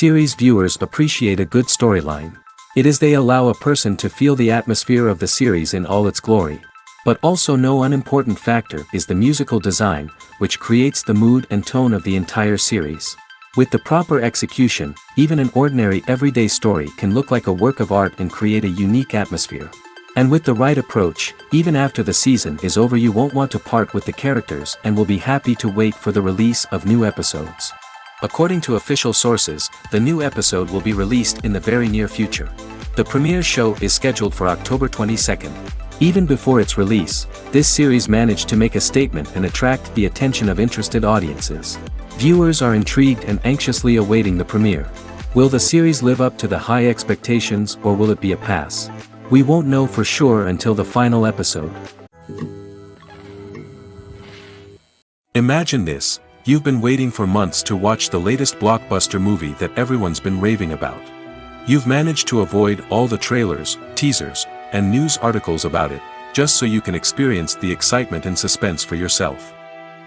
Series viewers appreciate a good storyline. It is they allow a person to feel the atmosphere of the series in all its glory. But also no unimportant factor is the musical design, which creates the mood and tone of the entire series. With the proper execution, even an ordinary everyday story can look like a work of art and create a unique atmosphere. And with the right approach, even after the season is over you won't want to part with the characters and will be happy to wait for the release of new episodes. According to official sources, the new episode will be released in the very near future. The premiere show is scheduled for October 22nd. Even before its release, this series managed to make a statement and attract the attention of interested audiences. Viewers are intrigued and anxiously awaiting the premiere. Will the series live up to the high expectations or will it be a pass? We won't know for sure until the final episode. Imagine this, you've been waiting for months to watch the latest blockbuster movie that everyone's been raving about. You've managed to avoid all the trailers, teasers, and news articles about it, just so you can experience the excitement and suspense for yourself.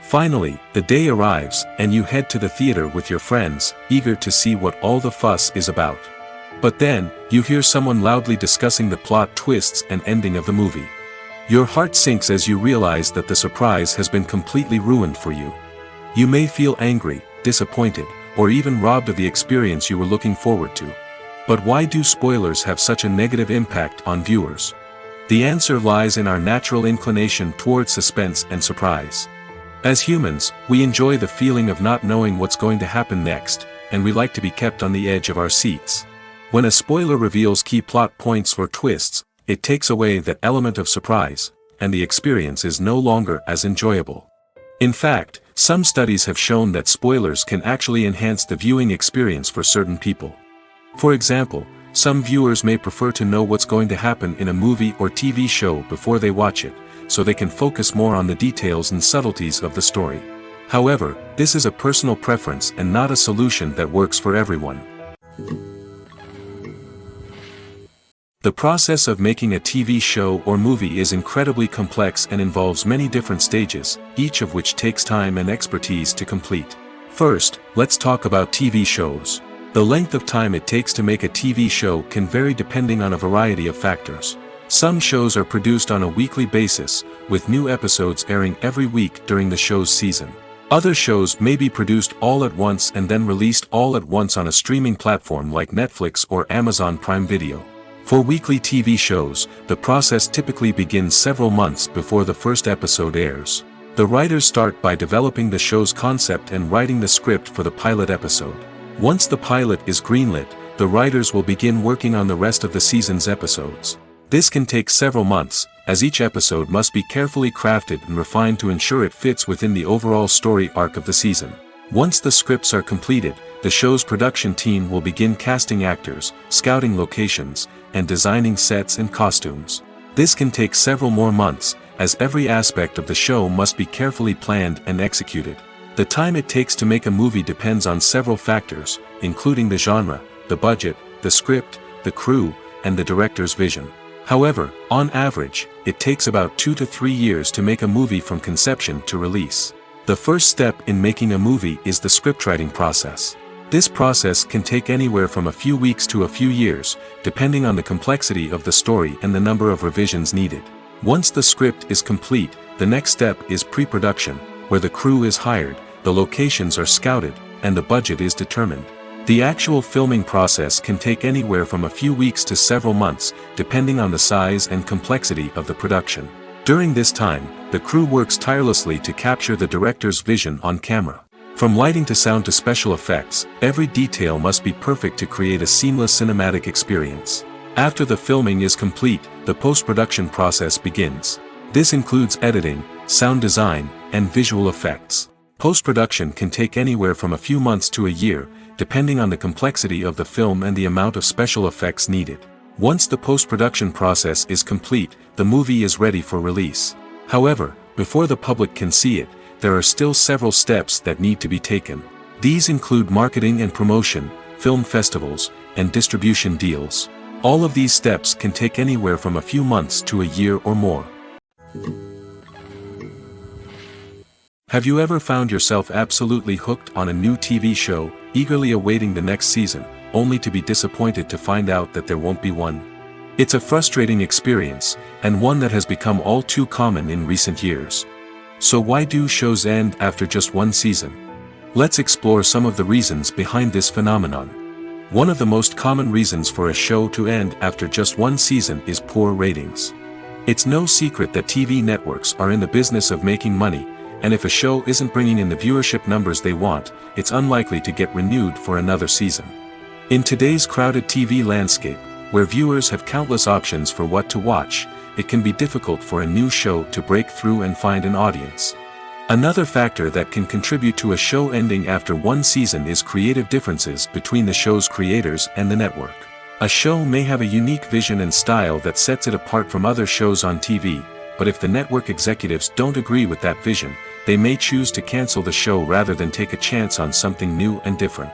Finally, the day arrives, and you head to the theater with your friends, eager to see what all the fuss is about. But then, you hear someone loudly discussing the plot twists and ending of the movie. Your heart sinks as you realize that the surprise has been completely ruined for you. You may feel angry, disappointed, or even robbed of the experience you were looking forward to. But why do spoilers have such a negative impact on viewers? The answer lies in our natural inclination towards suspense and surprise. As humans, we enjoy the feeling of not knowing what's going to happen next, and we like to be kept on the edge of our seats. When a spoiler reveals key plot points or twists, it takes away that element of surprise, and the experience is no longer as enjoyable. In fact, some studies have shown that spoilers can actually enhance the viewing experience for certain people. For example, some viewers may prefer to know what's going to happen in a movie or TV show before they watch it, so they can focus more on the details and subtleties of the story. However, this is a personal preference and not a solution that works for everyone. The process of making a TV show or movie is incredibly complex and involves many different stages, each of which takes time and expertise to complete. First, let's talk about TV shows. The length of time it takes to make a TV show can vary depending on a variety of factors. Some shows are produced on a weekly basis, with new episodes airing every week during the show's season. Other shows may be produced all at once and then released all at once on a streaming platform like Netflix or Amazon Prime Video. For weekly TV shows, the process typically begins several months before the first episode airs. The writers start by developing the show's concept and writing the script for the pilot episode. Once the pilot is greenlit, the writers will begin working on the rest of the season's episodes. This can take several months, as each episode must be carefully crafted and refined to ensure it fits within the overall story arc of the season. Once the scripts are completed, the show's production team will begin casting actors, scouting locations, and designing sets and costumes. This can take several more months, as every aspect of the show must be carefully planned and executed. The time it takes to make a movie depends on several factors, including the genre, the budget, the script, the crew, and the director's vision. However, on average, it takes about 2 to 3 years to make a movie from conception to release. The first step in making a movie is the scriptwriting process. This process can take anywhere from a few weeks to a few years, depending on the complexity of the story and the number of revisions needed. Once the script is complete, the next step is pre-production, where the crew is hired, the locations are scouted, and the budget is determined. The actual filming process can take anywhere from a few weeks to several months, depending on the size and complexity of the production. During this time, the crew works tirelessly to capture the director's vision on camera. From lighting to sound to special effects, every detail must be perfect to create a seamless cinematic experience. After the filming is complete, the post-production process begins. This includes editing, sound design, and visual effects. Post-production can take anywhere from a few months to a year, depending on the complexity of the film and the amount of special effects needed. Once the post-production process is complete, the movie is ready for release. However, before the public can see it, there are still several steps that need to be taken. These include marketing and promotion, film festivals, and distribution deals. All of these steps can take anywhere from a few months to a year or more. Have you ever found yourself absolutely hooked on a new TV show, eagerly awaiting the next season, only to be disappointed to find out that there won't be one? It's a frustrating experience, and one that has become all too common in recent years. So why do shows end after just one season? Let's explore some of the reasons behind this phenomenon. One of the most common reasons for a show to end after just one season is poor ratings. It's no secret that TV networks are in the business of making money, and if a show isn't bringing in the viewership numbers they want, it's unlikely to get renewed for another season. In today's crowded TV landscape, where viewers have countless options for what to watch, it can be difficult for a new show to break through and find an audience. Another factor that can contribute to a show ending after one season is creative differences between the show's creators and the network. A show may have a unique vision and style that sets it apart from other shows on TV, but if the network executives don't agree with that vision, they may choose to cancel the show rather than take a chance on something new and different.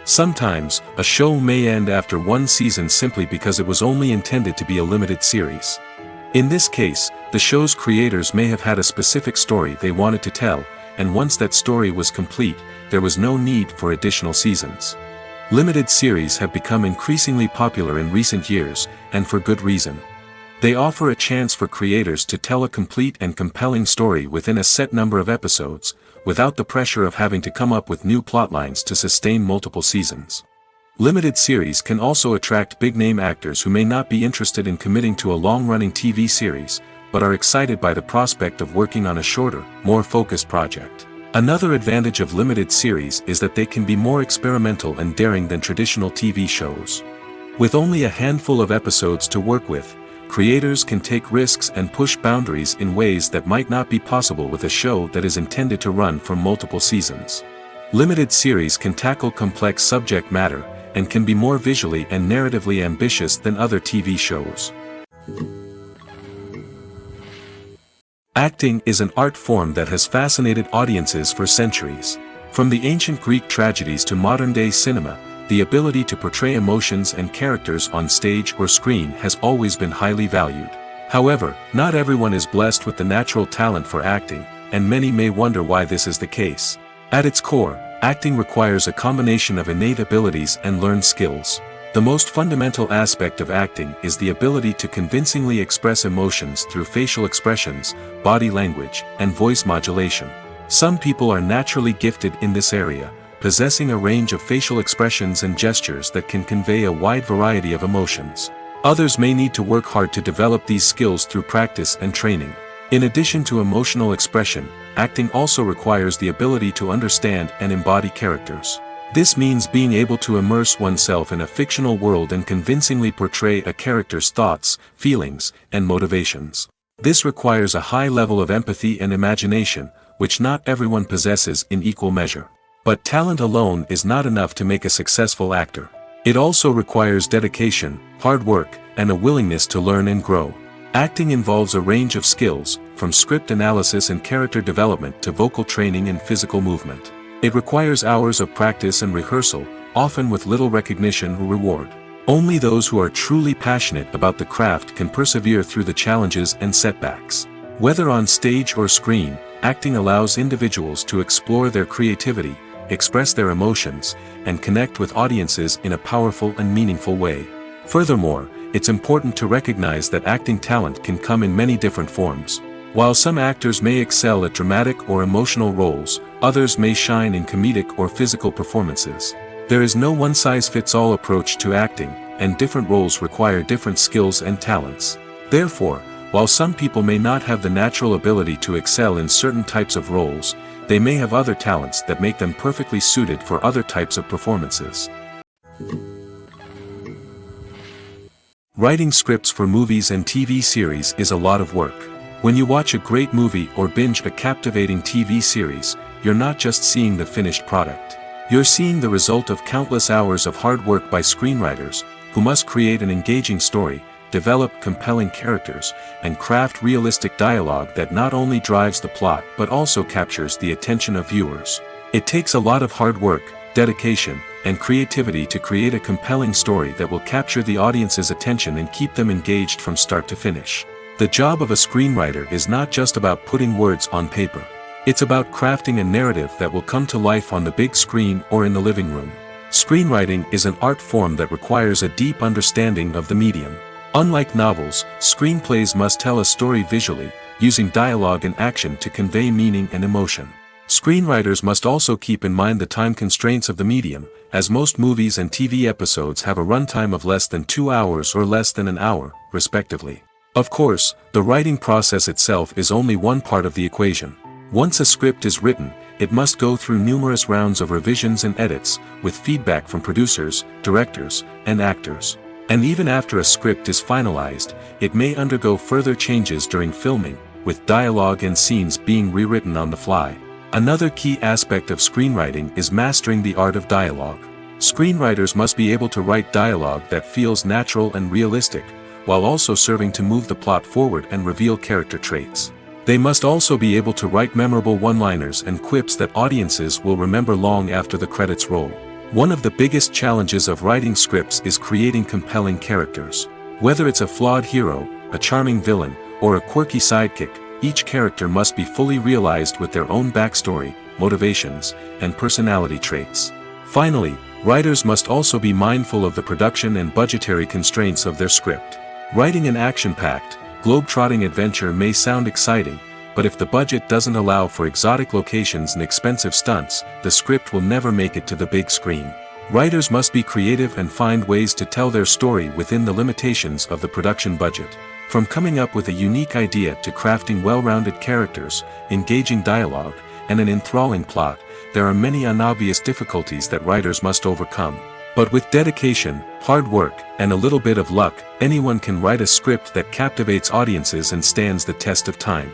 Sometimes, a show may end after one season simply because it was only intended to be a limited series. In this case, the show's creators may have had a specific story they wanted to tell, and once that story was complete, there was no need for additional seasons. Limited series have become increasingly popular in recent years, and for good reason. They offer a chance for creators to tell a complete and compelling story within a set number of episodes, without the pressure of having to come up with new plotlines to sustain multiple seasons. Limited series can also attract big-name actors who may not be interested in committing to a long-running TV series, but are excited by the prospect of working on a shorter, more focused project. Another advantage of limited series is that they can be more experimental and daring than traditional TV shows. With only a handful of episodes to work with, creators can take risks and push boundaries in ways that might not be possible with a show that is intended to run for multiple seasons. Limited series can tackle complex subject matter, and can be more visually and narratively ambitious than other TV shows. Acting is an art form that has fascinated audiences for centuries. From the ancient Greek tragedies to modern-day cinema, the ability to portray emotions and characters on stage or screen has always been highly valued. However, not everyone is blessed with the natural talent for acting, and many may wonder why this is the case. At its core, acting requires a combination of innate abilities and learned skills. The most fundamental aspect of acting is the ability to convincingly express emotions through facial expressions, body language, and voice modulation. Some people are naturally gifted in this area, possessing a range of facial expressions and gestures that can convey a wide variety of emotions. Others may need to work hard to develop these skills through practice and training. In addition to emotional expression, acting also requires the ability to understand and embody characters. This means being able to immerse oneself in a fictional world and convincingly portray a character's thoughts, feelings, and motivations. This requires a high level of empathy and imagination, which not everyone possesses in equal measure. But talent alone is not enough to make a successful actor. It also requires dedication, hard work, and a willingness to learn and grow. Acting involves a range of skills, from script analysis and character development to vocal training and physical movement. It requires hours of practice and rehearsal, often with little recognition or reward. Only those who are truly passionate about the craft can persevere through the challenges and setbacks. Whether on stage or screen, acting allows individuals to explore their creativity, express their emotions, and connect with audiences in a powerful and meaningful way. Furthermore, it's important to recognize that acting talent can come in many different forms. While some actors may excel at dramatic or emotional roles, others may shine in comedic or physical performances. There is no one-size-fits-all approach to acting, and different roles require different skills and talents. Therefore, while some people may not have the natural ability to excel in certain types of roles, they may have other talents that make them perfectly suited for other types of performances. Writing scripts for movies and TV series is a lot of work. When you watch a great movie or binge a captivating TV series, you're not just seeing the finished product. You're seeing the result of countless hours of hard work by screenwriters, who must create an engaging story, develop compelling characters, and craft realistic dialogue that not only drives the plot but also captures the attention of viewers. It takes a lot of hard work, dedication, and creativity to create a compelling story that will capture the audience's attention and keep them engaged from start to finish. The job of a screenwriter is not just about putting words on paper. It's about crafting a narrative that will come to life on the big screen or in the living room. Screenwriting is an art form that requires a deep understanding of the medium. Unlike novels, screenplays must tell a story visually, using dialogue and action to convey meaning and emotion. Screenwriters must also keep in mind the time constraints of the medium, as most movies and TV episodes have a runtime of less than 2 hours or less than an hour, respectively. Of course, the writing process itself is only one part of the equation. Once a script is written, it must go through numerous rounds of revisions and edits, with feedback from producers, directors, and actors. And even after a script is finalized, it may undergo further changes during filming, with dialogue and scenes being rewritten on the fly. Another key aspect of screenwriting is mastering the art of dialogue. Screenwriters must be able to write dialogue that feels natural and realistic, while also serving to move the plot forward and reveal character traits. They must also be able to write memorable one-liners and quips that audiences will remember long after the credits roll. One of the biggest challenges of writing scripts is creating compelling characters. Whether it's a flawed hero, a charming villain, or a quirky sidekick, each character must be fully realized with their own backstory, motivations, and personality traits. Finally, writers must also be mindful of the production and budgetary constraints of their script. Writing an action-packed, globe-trotting adventure may sound exciting, but if the budget doesn't allow for exotic locations and expensive stunts, the script will never make it to the big screen. Writers must be creative and find ways to tell their story within the limitations of the production budget. From coming up with a unique idea to crafting well-rounded characters, engaging dialogue, and an enthralling plot, there are many unobvious difficulties that writers must overcome. But with dedication, hard work, and a little bit of luck, anyone can write a script that captivates audiences and stands the test of time.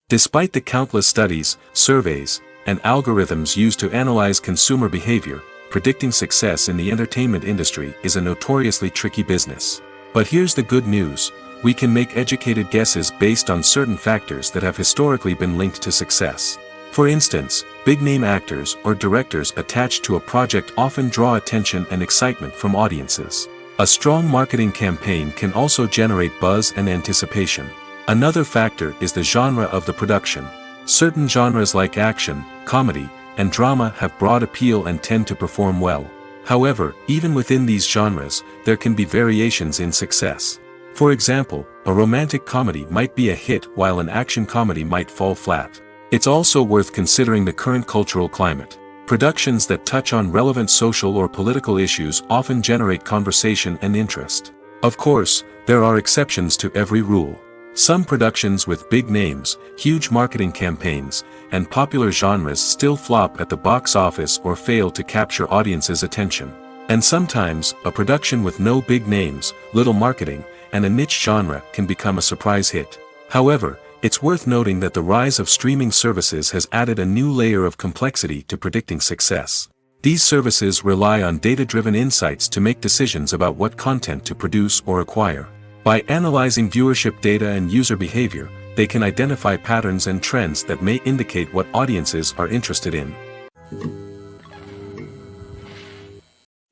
Despite the countless studies, surveys, and algorithms used to analyze consumer behavior, predicting success in the entertainment industry is a notoriously tricky business. But here's the good news: we can make educated guesses based on certain factors that have historically been linked to success. For instance, big-name actors or directors attached to a project often draw attention and excitement from audiences. A strong marketing campaign can also generate buzz and anticipation. Another factor is the genre of the production. Certain genres like action, comedy, and drama have broad appeal and tend to perform well. However, even within these genres, there can be variations in success. For example, a romantic comedy might be a hit while an action comedy might fall flat. It's also worth considering the current cultural climate. Productions that touch on relevant social or political issues often generate conversation and interest. Of course, there are exceptions to every rule. Some productions with big names, huge marketing campaigns, and popular genres still flop at the box office or fail to capture audiences' attention. And sometimes, a production with no big names, little marketing, and a niche genre can become a surprise hit. However, it's worth noting that the rise of streaming services has added a new layer of complexity to predicting success. These services rely on data-driven insights to make decisions about what content to produce or acquire. By analyzing viewership data and user behavior, they can identify patterns and trends that may indicate what audiences are interested in.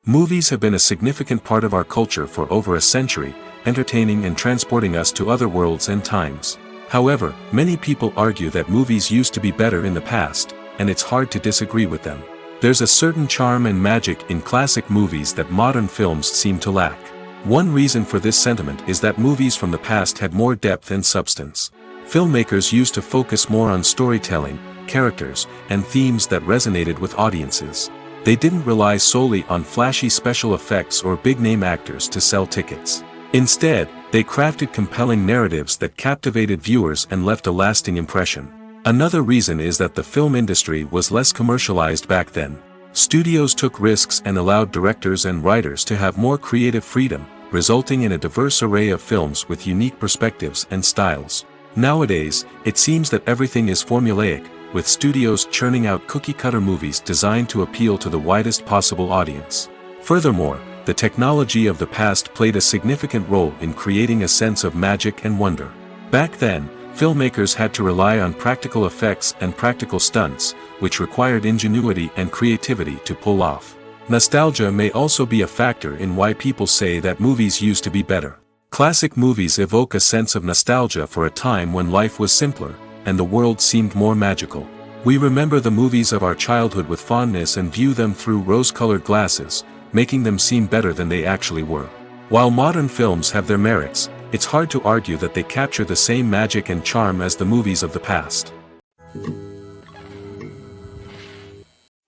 Movies have been a significant part of our culture for over a century, entertaining and transporting us to other worlds and times. However, many people argue that movies used to be better in the past, and it's hard to disagree with them. There's a certain charm and magic in classic movies that modern films seem to lack. One reason for this sentiment is that movies from the past had more depth and substance. Filmmakers used to focus more on storytelling, characters, and themes that resonated with audiences. They didn't rely solely on flashy special effects or big-name actors to sell tickets. Instead, they crafted compelling narratives that captivated viewers and left a lasting impression. Another reason is that the film industry was less commercialized back then. Studios took risks and allowed directors and writers to have more creative freedom, resulting in a diverse array of films with unique perspectives and styles. Nowadays, it seems that everything is formulaic, with studios churning out cookie-cutter movies designed to appeal to the widest possible audience. Furthermore, the technology of the past played a significant role in creating a sense of magic and wonder. Back then, filmmakers had to rely on practical effects and practical stunts, which required ingenuity and creativity to pull off. Nostalgia may also be a factor in why people say that movies used to be better. Classic movies evoke a sense of nostalgia for a time when life was simpler, and the world seemed more magical. We remember the movies of our childhood with fondness and view them through rose-colored glasses, making them seem better than they actually were. While modern films have their merits, it's hard to argue that they capture the same magic and charm as the movies of the past.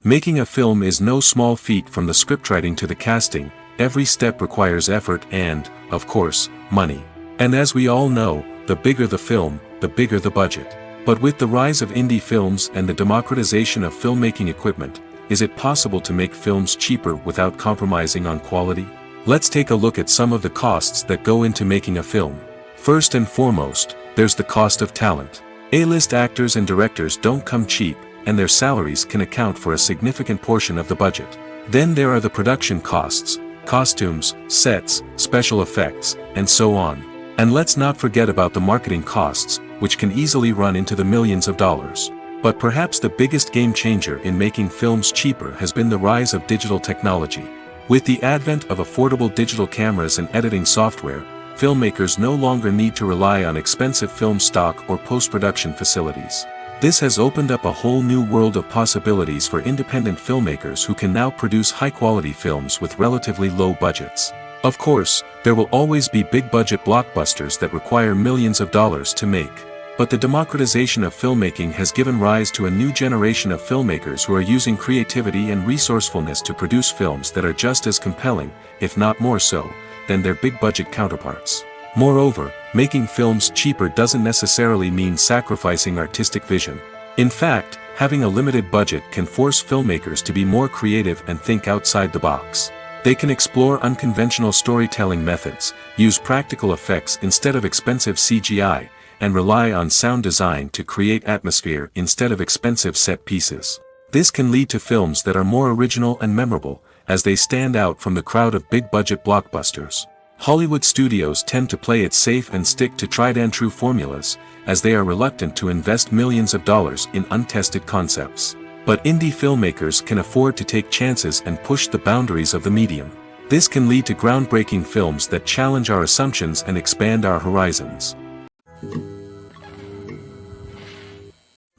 Making a film is no small feat. From the scriptwriting to the casting, every step requires effort and, of course, money. And as we all know, the bigger the film, the bigger the budget. But with the rise of indie films and the democratization of filmmaking equipment, is it possible to make films cheaper without compromising on quality? Let's take a look at some of the costs that go into making a film. First and foremost, there's the cost of talent. A-list actors and directors don't come cheap, and their salaries can account for a significant portion of the budget. Then there are the production costs, costumes, sets, special effects, and so on. And let's not forget about the marketing costs, which can easily run into the millions of dollars. But perhaps the biggest game changer in making films cheaper has been the rise of digital technology. With the advent of affordable digital cameras and editing software, filmmakers no longer need to rely on expensive film stock or post-production facilities. This has opened up a whole new world of possibilities for independent filmmakers who can now produce high-quality films with relatively low budgets. Of course, there will always be big-budget blockbusters that require millions of dollars to make. But the democratization of filmmaking has given rise to a new generation of filmmakers who are using creativity and resourcefulness to produce films that are just as compelling, if not more so, than their big-budget counterparts. Moreover, making films cheaper doesn't necessarily mean sacrificing artistic vision. In fact, having a limited budget can force filmmakers to be more creative and think outside the box. They can explore unconventional storytelling methods, use practical effects instead of expensive CGI, and rely on sound design to create atmosphere instead of expensive set pieces. This can lead to films that are more original and memorable, as they stand out from the crowd of big-budget blockbusters. Hollywood studios tend to play it safe and stick to tried-and-true formulas, as they are reluctant to invest millions of dollars in untested concepts. But indie filmmakers can afford to take chances and push the boundaries of the medium. This can lead to groundbreaking films that challenge our assumptions and expand our horizons.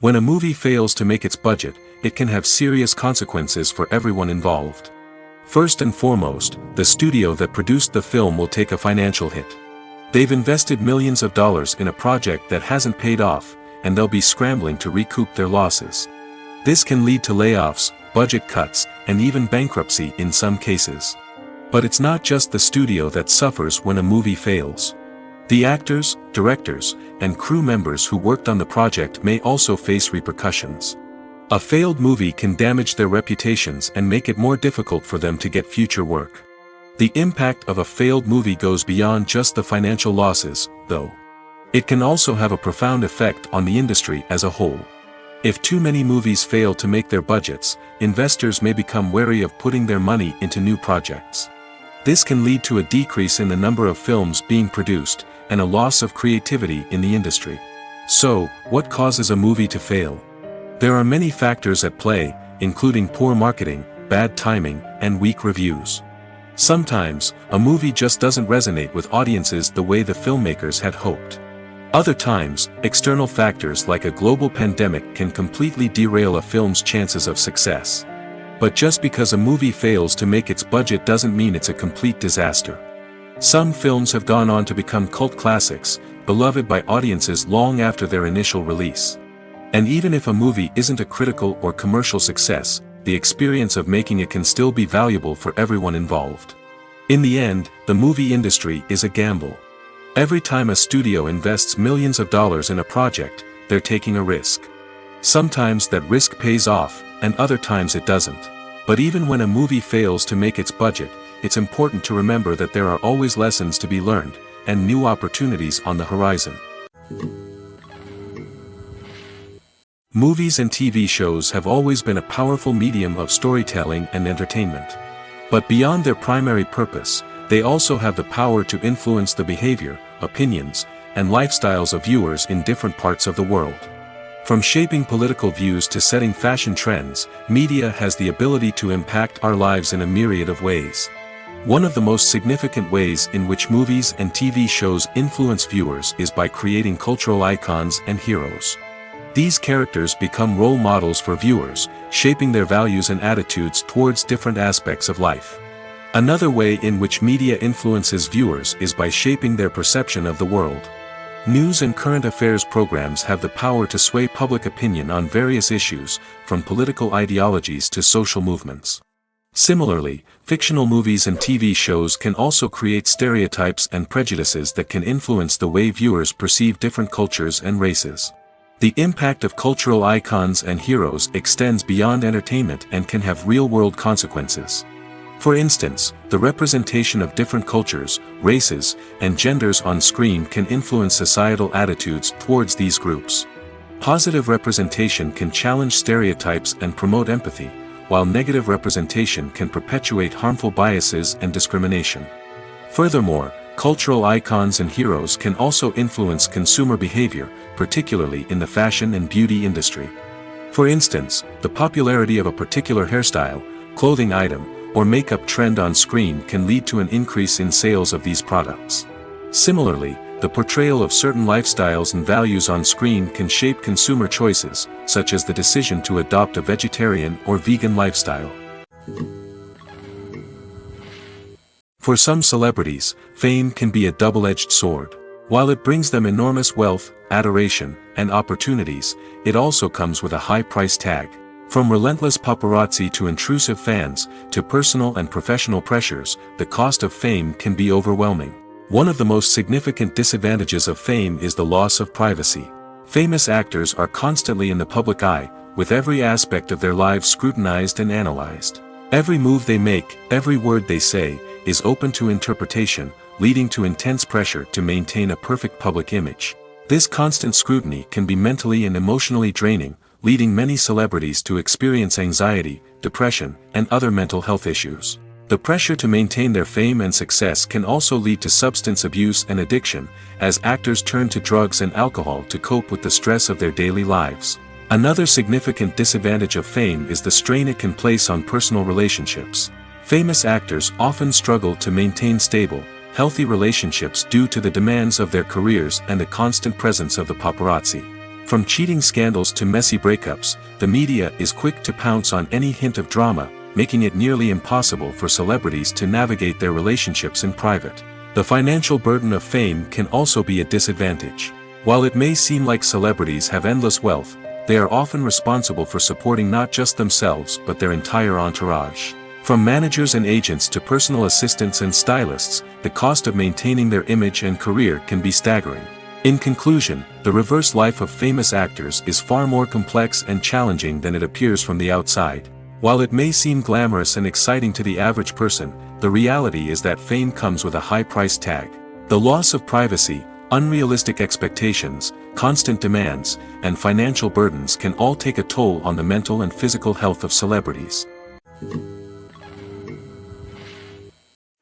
When a movie fails to make its budget, it can have serious consequences for everyone involved. First and foremost, the studio that produced the film will take a financial hit. They've invested millions of dollars in a project that hasn't paid off, and they'll be scrambling to recoup their losses. This can lead to layoffs, budget cuts, and even bankruptcy in some cases. But it's not just the studio that suffers when a movie fails. The actors, directors, and crew members who worked on the project may also face repercussions. A failed movie can damage their reputations and make it more difficult for them to get future work. The impact of a failed movie goes beyond just the financial losses, though. It can also have a profound effect on the industry as a whole. If too many movies fail to make their budgets, investors may become wary of putting their money into new projects. This can lead to a decrease in the number of films being produced, and a loss of creativity in the industry. So, what causes a movie to fail? There are many factors at play, including poor marketing, bad timing, and weak reviews. Sometimes, a movie just doesn't resonate with audiences the way the filmmakers had hoped. Other times, external factors like a global pandemic can completely derail a film's chances of success. But just because a movie fails to make its budget doesn't mean it's a complete disaster. Some films have gone on to become cult classics, beloved by audiences long after their initial release. And even if a movie isn't a critical or commercial success, the experience of making it can still be valuable for everyone involved. In the end, the movie industry is a gamble. Every time a studio invests millions of dollars in a project, they're taking a risk. Sometimes that risk pays off, and other times it doesn't. But even when a movie fails to make its budget, it's important to remember that there are always lessons to be learned, and new opportunities on the horizon. Movies and TV shows have always been a powerful medium of storytelling and entertainment. But beyond their primary purpose, they also have the power to influence the behavior, opinions, and lifestyles of viewers in different parts of the world. From shaping political views to setting fashion trends, media has the ability to impact our lives in a myriad of ways. One of the most significant ways in which movies and TV shows influence viewers is by creating cultural icons and heroes. These characters become role models for viewers, shaping their values and attitudes towards different aspects of life. Another way in which media influences viewers is by shaping their perception of the world. News and current affairs programs have the power to sway public opinion on various issues, from political ideologies to social movements. Similarly, fictional movies and TV shows can also create stereotypes and prejudices that can influence the way viewers perceive different cultures and races. The impact of cultural icons and heroes extends beyond entertainment and can have real-world consequences. For instance, the representation of different cultures, races, and genders on screen can influence societal attitudes towards these groups. Positive representation can challenge stereotypes and promote empathy, while negative representation can perpetuate harmful biases and discrimination. Furthermore, cultural icons and heroes can also influence consumer behavior, particularly in the fashion and beauty industry. For instance, the popularity of a particular hairstyle, clothing item, or makeup trend on screen can lead to an increase in sales of these products. Similarly, the portrayal of certain lifestyles and values on screen can shape consumer choices, such as the decision to adopt a vegetarian or vegan lifestyle. For some celebrities, fame can be a double-edged sword. While it brings them enormous wealth, adoration, and opportunities, it also comes with a high price tag. From relentless paparazzi to intrusive fans, to personal and professional pressures, the cost of fame can be overwhelming. One of the most significant disadvantages of fame is the loss of privacy. Famous actors are constantly in the public eye, with every aspect of their lives scrutinized and analyzed. Every move they make, every word they say, is open to interpretation, leading to intense pressure to maintain a perfect public image. This constant scrutiny can be mentally and emotionally draining, leading many celebrities to experience anxiety, depression, and other mental health issues. The pressure to maintain their fame and success can also lead to substance abuse and addiction, as actors turn to drugs and alcohol to cope with the stress of their daily lives. Another significant disadvantage of fame is the strain it can place on personal relationships. Famous actors often struggle to maintain stable, healthy relationships due to the demands of their careers and the constant presence of the paparazzi. From cheating scandals to messy breakups, the media is quick to pounce on any hint of drama, making it nearly impossible for celebrities to navigate their relationships in private. The financial burden of fame can also be a disadvantage. While it may seem like celebrities have endless wealth, they are often responsible for supporting not just themselves but their entire entourage. From managers and agents to personal assistants and stylists, the cost of maintaining their image and career can be staggering. In conclusion, the reverse life of famous actors is far more complex and challenging than it appears from the outside. While it may seem glamorous and exciting to the average person, the reality is that fame comes with a high price tag. The loss of privacy, unrealistic expectations, constant demands, and financial burdens can all take a toll on the mental and physical health of celebrities.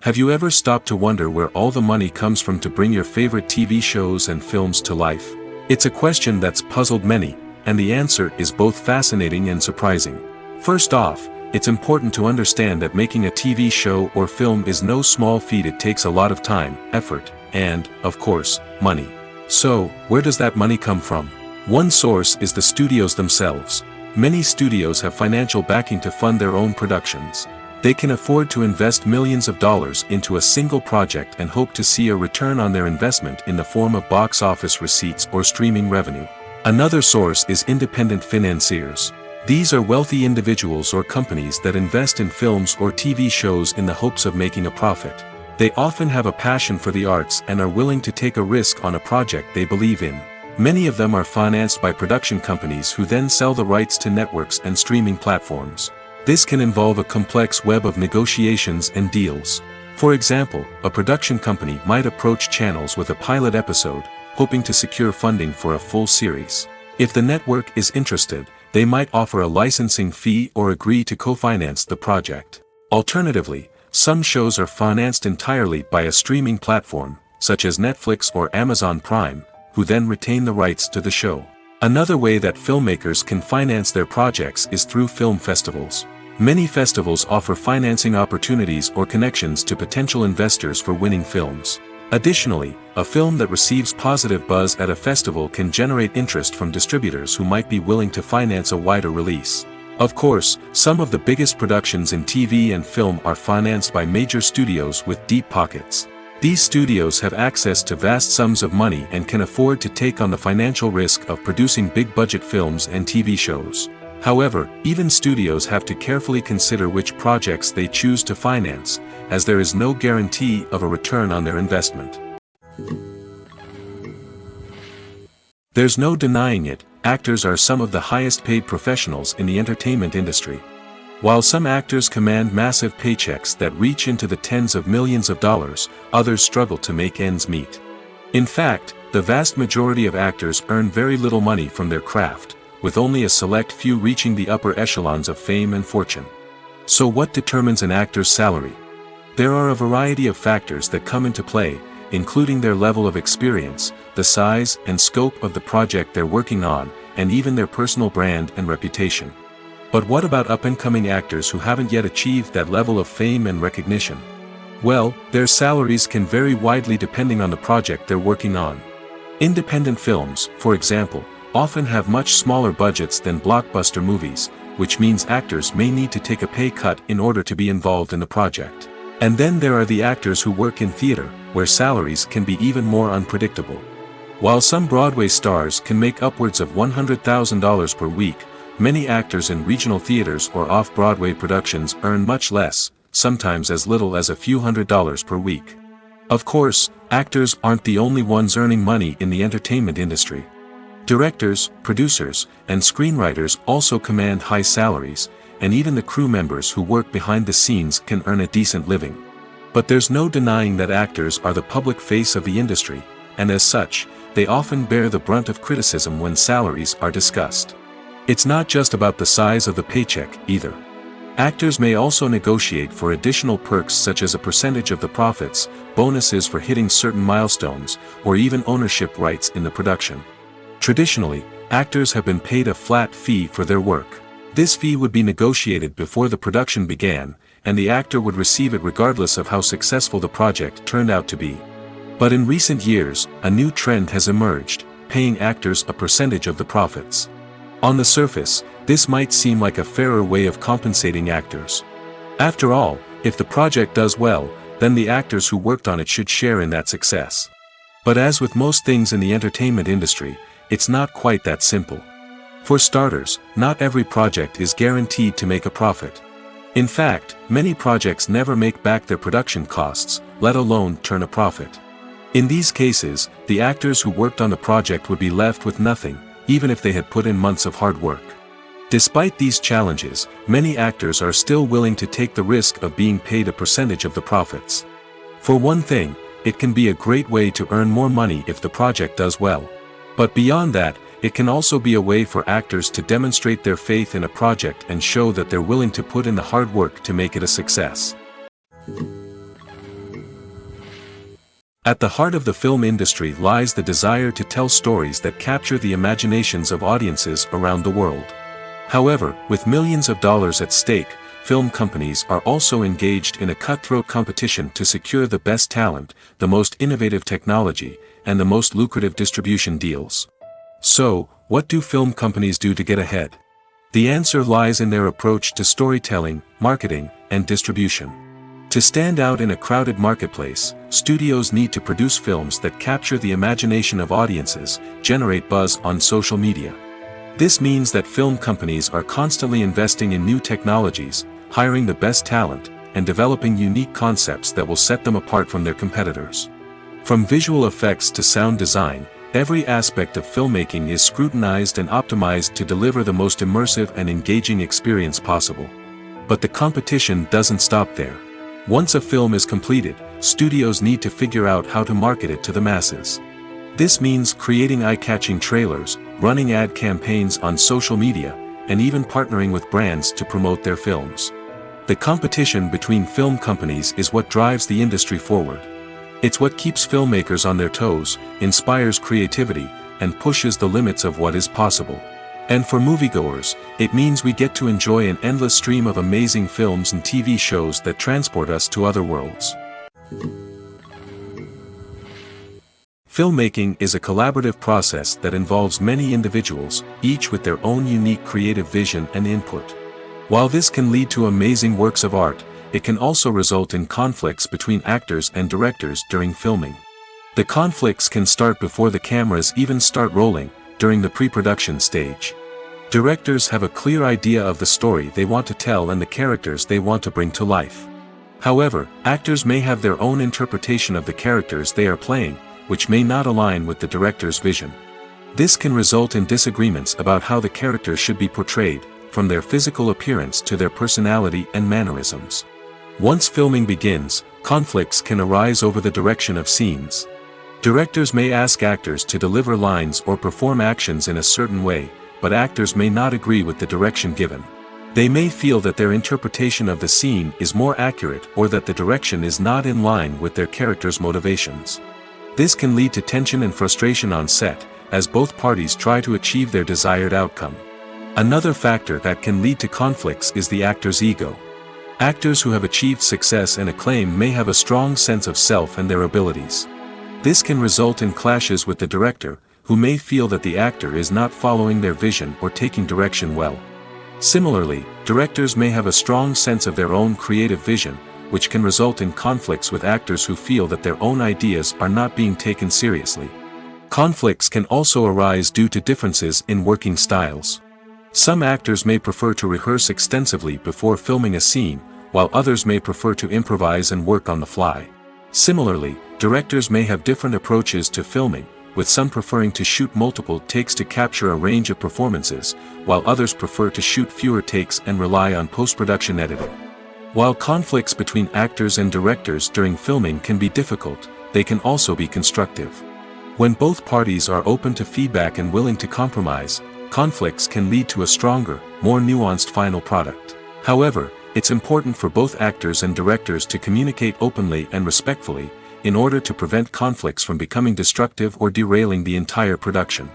Have you ever stopped to wonder where all the money comes from to bring your favorite TV shows and films to life? It's a question that's puzzled many, and the answer is both fascinating and surprising. First off, it's important to understand that making a TV show or film is no small feat. It takes a lot of time, effort, and, of course, money. So, where does that money come from? One source is the studios themselves. Many studios have financial backing to fund their own productions. They can afford to invest millions of dollars into a single project and hope to see a return on their investment in the form of box office receipts or streaming revenue. Another source is independent financiers. These are wealthy individuals or companies that invest in films or TV shows in the hopes of making a profit. They often have a passion for the arts and are willing to take a risk on a project they believe in. Many of them are financed by production companies who then sell the rights to networks and streaming platforms. This can involve a complex web of negotiations and deals. For example, a production company might approach channels with a pilot episode, hoping to secure funding for a full series. If the network is interested, they might offer a licensing fee or agree to co-finance the project. Alternatively, some shows are financed entirely by a streaming platform, such as Netflix or Amazon Prime, who then retain the rights to the show. Another way that filmmakers can finance their projects is through film festivals. Many festivals offer financing opportunities or connections to potential investors for winning films. Additionally, a film that receives positive buzz at a festival can generate interest from distributors who might be willing to finance a wider release. Of course, some of the biggest productions in TV and film are financed by major studios with deep pockets. These studios have access to vast sums of money and can afford to take on the financial risk of producing big-budget films and TV shows. However, even studios have to carefully consider which projects they choose to finance, as there is no guarantee of a return on their investment. There's no denying it, actors are some of the highest-paid professionals in the entertainment industry. While some actors command massive paychecks that reach into the tens of millions of dollars, others struggle to make ends meet. In fact, the vast majority of actors earn very little money from their craft, with only a select few reaching the upper echelons of fame and fortune. So what determines an actor's salary? There are a variety of factors that come into play, including their level of experience, the size and scope of the project they're working on, and even their personal brand and reputation. But what about up-and-coming actors who haven't yet achieved that level of fame and recognition? Well, their salaries can vary widely depending on the project they're working on. Independent films, for example, often have much smaller budgets than blockbuster movies, which means actors may need to take a pay cut in order to be involved in the project. And then there are the actors who work in theater, where salaries can be even more unpredictable. While some Broadway stars can make upwards of $100,000 per week, many actors in regional theaters or off-Broadway productions earn much less, sometimes as little as a few $100s per week. Of course, actors aren't the only ones earning money in the entertainment industry. Directors, producers, and screenwriters also command high salaries, and even the crew members who work behind the scenes can earn a decent living. But there's no denying that actors are the public face of the industry, and as such, they often bear the brunt of criticism when salaries are discussed. It's not just about the size of the paycheck, either. Actors may also negotiate for additional perks such as a percentage of the profits, bonuses for hitting certain milestones, or even ownership rights in the production. Traditionally, actors have been paid a flat fee for their work. This fee would be negotiated before the production began, and the actor would receive it regardless of how successful the project turned out to be. But in recent years, a new trend has emerged, paying actors a percentage of the profits. On the surface, this might seem like a fairer way of compensating actors. After all, if the project does well, then the actors who worked on it should share in that success. But as with most things in the entertainment industry, it's not quite that simple. For starters, not every project is guaranteed to make a profit. In fact, many projects never make back their production costs, let alone turn a profit. In these cases, the actors who worked on the project would be left with nothing, even if they had put in months of hard work. Despite these challenges, many actors are still willing to take the risk of being paid a percentage of the profits. For one thing, it can be a great way to earn more money if the project does well. But beyond that, it can also be a way for actors to demonstrate their faith in a project and show that they're willing to put in the hard work to make it a success. At the heart of the film industry lies the desire to tell stories that capture the imaginations of audiences around the world. However, with millions of dollars at stake, film companies are also engaged in a cutthroat competition to secure the best talent, the most innovative technology, and the most lucrative distribution deals. So, what do film companies do to get ahead? The answer lies in their approach to storytelling, marketing, and distribution. To stand out in a crowded marketplace, studios need to produce films that capture the imagination of audiences, generate buzz on social media. This means that film companies are constantly investing in new technologies, hiring the best talent, and developing unique concepts that will set them apart from their competitors. From visual effects to sound design, every aspect of filmmaking is scrutinized and optimized to deliver the most immersive and engaging experience possible. But the competition doesn't stop there. Once a film is completed, studios need to figure out how to market it to the masses. This means creating eye-catching trailers, running ad campaigns on social media, and even partnering with brands to promote their films. The competition between film companies is what drives the industry forward. It's what keeps filmmakers on their toes, inspires creativity, and pushes the limits of what is possible. And for moviegoers, it means we get to enjoy an endless stream of amazing films and TV shows that transport us to other worlds. Filmmaking is a collaborative process that involves many individuals, each with their own unique creative vision and input. While this can lead to amazing works of art, it can also result in conflicts between actors and directors during filming. The conflicts can start before the cameras even start rolling, during the pre-production stage. Directors have a clear idea of the story they want to tell and the characters they want to bring to life. However, actors may have their own interpretation of the characters they are playing, which may not align with the director's vision. This can result in disagreements about how the characters should be portrayed, from their physical appearance to their personality and mannerisms. Once filming begins, conflicts can arise over the direction of scenes. Directors may ask actors to deliver lines or perform actions in a certain way, but actors may not agree with the direction given. They may feel that their interpretation of the scene is more accurate or that the direction is not in line with their character's motivations. This can lead to tension and frustration on set, as both parties try to achieve their desired outcome. Another factor that can lead to conflicts is the actor's ego. Actors who have achieved success and acclaim may have a strong sense of self and their abilities. This can result in clashes with the director, who may feel that the actor is not following their vision or taking direction well. Similarly, directors may have a strong sense of their own creative vision, which can result in conflicts with actors who feel that their own ideas are not being taken seriously. Conflicts can also arise due to differences in working styles. Some actors may prefer to rehearse extensively before filming a scene, while others may prefer to improvise and work on the fly. Similarly, directors may have different approaches to filming, with some preferring to shoot multiple takes to capture a range of performances, while others prefer to shoot fewer takes and rely on post-production editing. While conflicts between actors and directors during filming can be difficult, they can also be constructive. When both parties are open to feedback and willing to compromise, conflicts can lead to a stronger, more nuanced final product. However, it's important for both actors and directors to communicate openly and respectfully, in order to prevent conflicts from becoming destructive or derailing the entire production.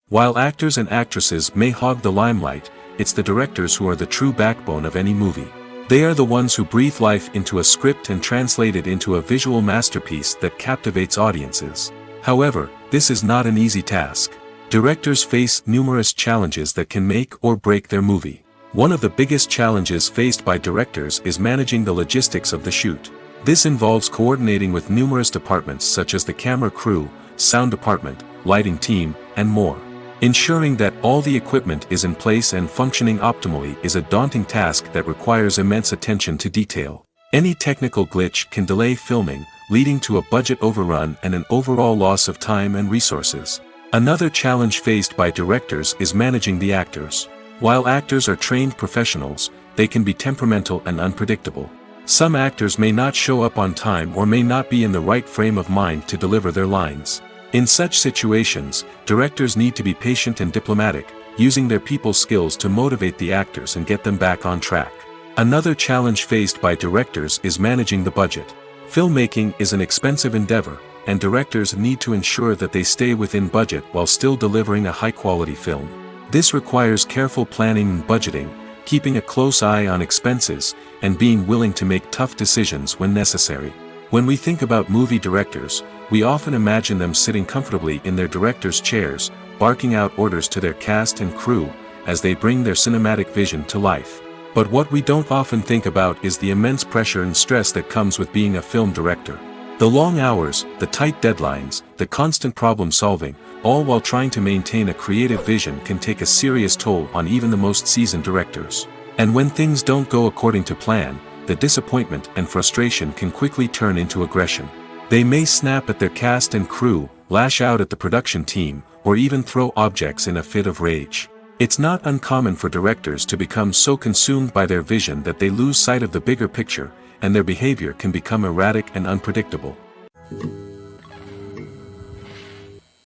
While actors and actresses may hog the limelight, it's the directors who are the true backbone of any movie. They are the ones who breathe life into a script and translate it into a visual masterpiece that captivates audiences. However, this is not an easy task. Directors face numerous challenges that can make or break their movie. One of the biggest challenges faced by directors is managing the logistics of the shoot. This involves coordinating with numerous departments such as the camera crew, sound department, lighting team, and more. Ensuring that all the equipment is in place and functioning optimally is a daunting task that requires immense attention to detail. Any technical glitch can delay filming, leading to a budget overrun and an overall loss of time and resources. Another challenge faced by directors is managing the actors. While actors are trained professionals, they can be temperamental and unpredictable. Some actors may not show up on time or may not be in the right frame of mind to deliver their lines. In such situations, directors need to be patient and diplomatic, using their people skills to motivate the actors and get them back on track. Another challenge faced by directors is managing the budget. Filmmaking is an expensive endeavor, and directors need to ensure that they stay within budget while still delivering a high-quality film. This requires careful planning and budgeting, keeping a close eye on expenses, and being willing to make tough decisions when necessary. When we think about movie directors, we often imagine them sitting comfortably in their director's chairs, barking out orders to their cast and crew, as they bring their cinematic vision to life. But what we don't often think about is the immense pressure and stress that comes with being a film director. The long hours, the tight deadlines, the constant problem solving, all while trying to maintain a creative vision can take a serious toll on even the most seasoned directors. And when things don't go according to plan, the disappointment and frustration can quickly turn into aggression. They may snap at their cast and crew, lash out at the production team, or even throw objects in a fit of rage. It's not uncommon for directors to become so consumed by their vision that they lose sight of the bigger picture, and their behavior can become erratic and unpredictable.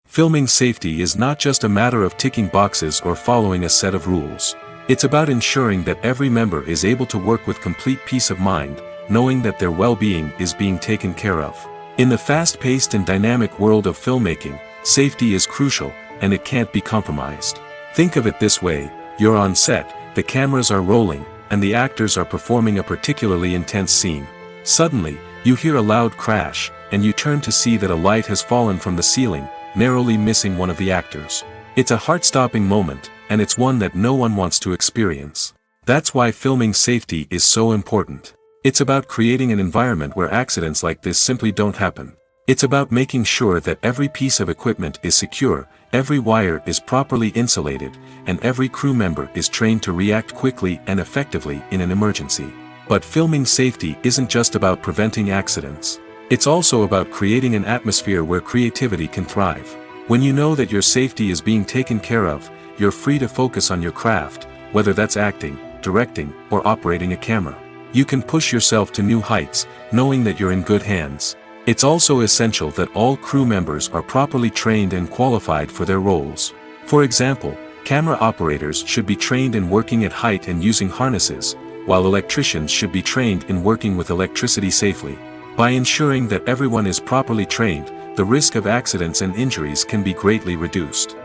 Filming safety is not just a matter of ticking boxes or following a set of rules. It's about ensuring that every member is able to work with complete peace of mind, knowing that their well-being is being taken care of. In the fast-paced and dynamic world of filmmaking, Safety is crucial, and it can't be compromised. Think of it this way: you're on set, the cameras are rolling, and the actors are performing a particularly intense scene. Suddenly, you hear a loud crash, and you turn to see that a light has fallen from the ceiling, narrowly missing one of the actors. It's a heart-stopping moment, and it's one that no one wants to experience. That's why filming safety is so important. It's about creating an environment where accidents like this simply don't happen. It's about making sure that every piece of equipment is secure, every wire is properly insulated, and every crew member is trained to react quickly and effectively in an emergency. But filming safety isn't just about preventing accidents. It's also about creating an atmosphere where creativity can thrive. When you know that your safety is being taken care of, you're free to focus on your craft, whether that's acting, directing, or operating a camera. You can push yourself to new heights, knowing that you're in good hands. It's also essential that all crew members are properly trained and qualified for their roles. For example, camera operators should be trained in working at height and using harnesses, while electricians should be trained in working with electricity safely. By ensuring that everyone is properly trained, the risk of accidents and injuries can be greatly reduced.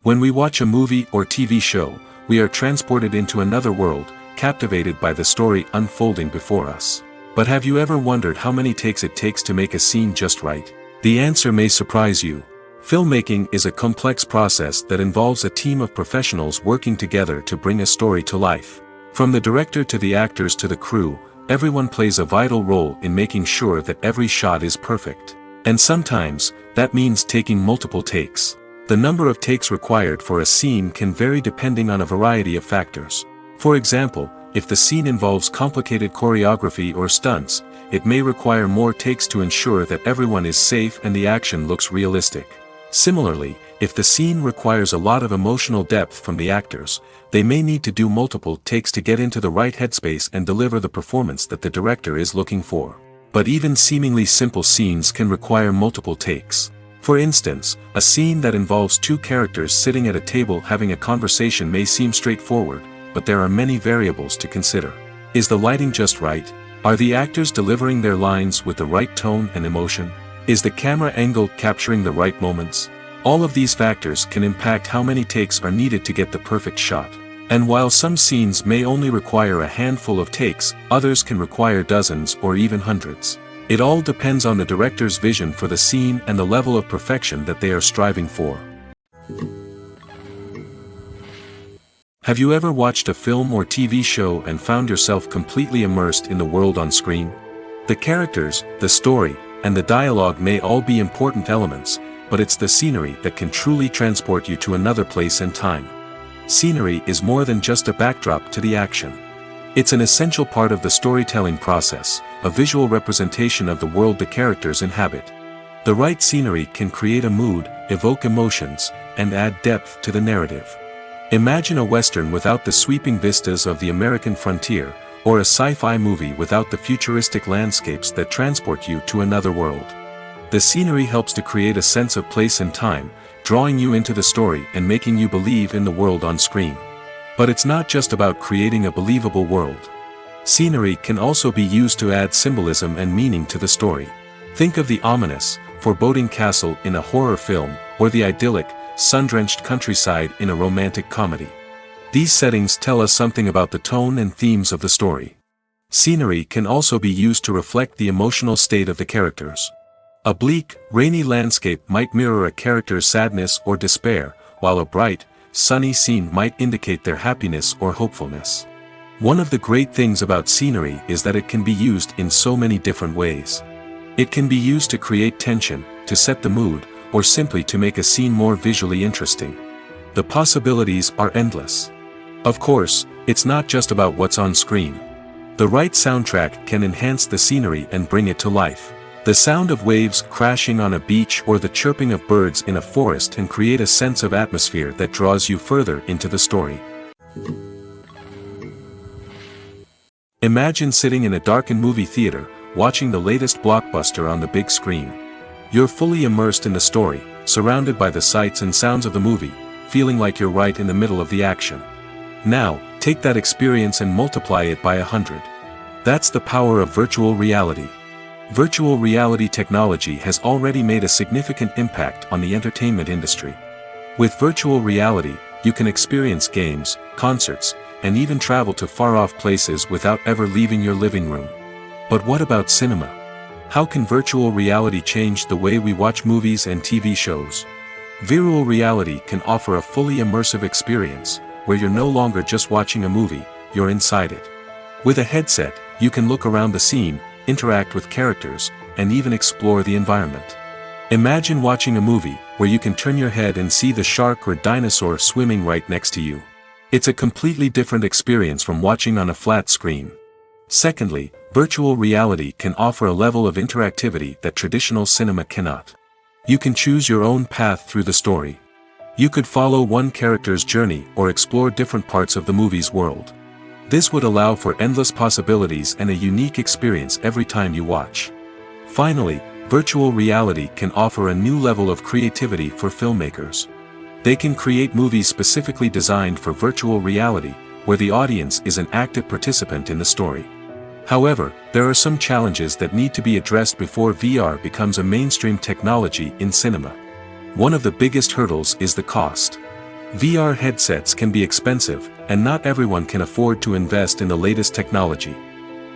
When we watch a movie or TV show, we are transported into another world, captivated by the story unfolding before us. But have you ever wondered how many takes it takes to make a scene just right? The answer may surprise you. Filmmaking is a complex process that involves a team of professionals working together to bring a story to life. From the director to the actors to the crew, everyone plays a vital role in making sure that every shot is perfect. And sometimes, that means taking multiple takes. The number of takes required for a scene can vary depending on a variety of factors. For example, if the scene involves complicated choreography or stunts, it may require more takes to ensure that everyone is safe and the action looks realistic. Similarly, if the scene requires a lot of emotional depth from the actors, they may need to do multiple takes to get into the right headspace and deliver the performance that the director is looking for. But even seemingly simple scenes can require multiple takes. For instance, a scene that involves two characters sitting at a table having a conversation may seem straightforward, but there are many variables to consider. Is the lighting just right? Are the actors delivering their lines with the right tone and emotion? Is the camera angle capturing the right moments? All of these factors can impact how many takes are needed to get the perfect shot. And while some scenes may only require a handful of takes, others can require dozens or even hundreds. It all depends on the director's vision for the scene and the level of perfection that they are striving for. Have you ever watched a film or TV show and found yourself completely immersed in the world on screen? The characters, the story, and the dialogue may all be important elements, but it's the scenery that can truly transport you to another place and time. Scenery is more than just a backdrop to the action. It's an essential part of the storytelling process, a visual representation of the world the characters inhabit. The right scenery can create a mood, evoke emotions, and add depth to the narrative. Imagine a Western without the sweeping vistas of the American frontier, or a sci-fi movie without the futuristic landscapes that transport you to another world. The scenery helps to create a sense of place and time, drawing you into the story and making you believe in the world on screen. But it's not just about creating a believable world. Scenery can also be used to add symbolism and meaning to the story. Think of the ominous, foreboding castle in a horror film, or the idyllic, sun-drenched countryside in a romantic comedy. These settings tell us something about the tone and themes of the story. Scenery can also be used to reflect the emotional state of the characters. A bleak, rainy landscape might mirror a character's sadness or despair, while a bright, sunny scene might indicate their happiness or hopefulness. One of the great things about scenery is that it can be used in so many different ways. It can be used to create tension, to set the mood, or simply to make a scene more visually interesting. The possibilities are endless. Of course, it's not just about what's on screen. The right soundtrack can enhance the scenery and bring it to life. The sound of waves crashing on a beach or the chirping of birds in a forest can create a sense of atmosphere that draws you further into the story. Imagine sitting in a darkened movie theater, watching the latest blockbuster on the big screen. You're fully immersed in the story, surrounded by the sights and sounds of the movie, feeling like you're right in the middle of the action. Now, take that experience and multiply it by 100. That's the power of virtual reality. Virtual reality technology has already made a significant impact on the entertainment industry. With virtual reality, you can experience games, concerts, and even travel to far-off places without ever leaving your living room. But what about cinema? How can virtual reality change the way we watch movies and TV shows? Virtual reality can offer a fully immersive experience, where you're no longer just watching a movie, you're inside it. With a headset, you can look around the scene, interact with characters, and even explore the environment. Imagine watching a movie, where you can turn your head and see the shark or dinosaur swimming right next to you. It's a completely different experience from watching on a flat screen. Secondly, virtual reality can offer a level of interactivity that traditional cinema cannot. You can choose your own path through the story. You could follow one character's journey or explore different parts of the movie's world. This would allow for endless possibilities and a unique experience every time you watch. Finally, virtual reality can offer a new level of creativity for filmmakers. They can create movies specifically designed for virtual reality, where the audience is an active participant in the story. However, there are some challenges that need to be addressed before VR becomes a mainstream technology in cinema. One of the biggest hurdles is the cost. VR headsets can be expensive, and not everyone can afford to invest in the latest technology.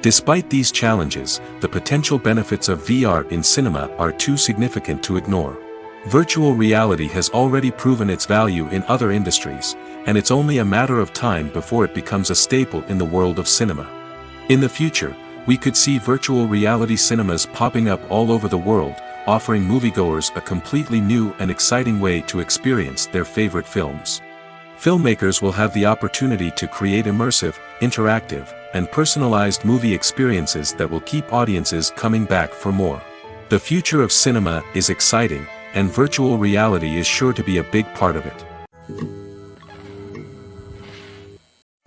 Despite these challenges, the potential benefits of VR in cinema are too significant to ignore. Virtual reality has already proven its value in other industries, and it's only a matter of time before it becomes a staple in the world of cinema. In the future, we could see virtual reality cinemas popping up all over the world, offering moviegoers a completely new and exciting way to experience their favorite films. Filmmakers will have the opportunity to create immersive, interactive, and personalized movie experiences that will keep audiences coming back for more. The future of cinema is exciting, and virtual reality is sure to be a big part of it.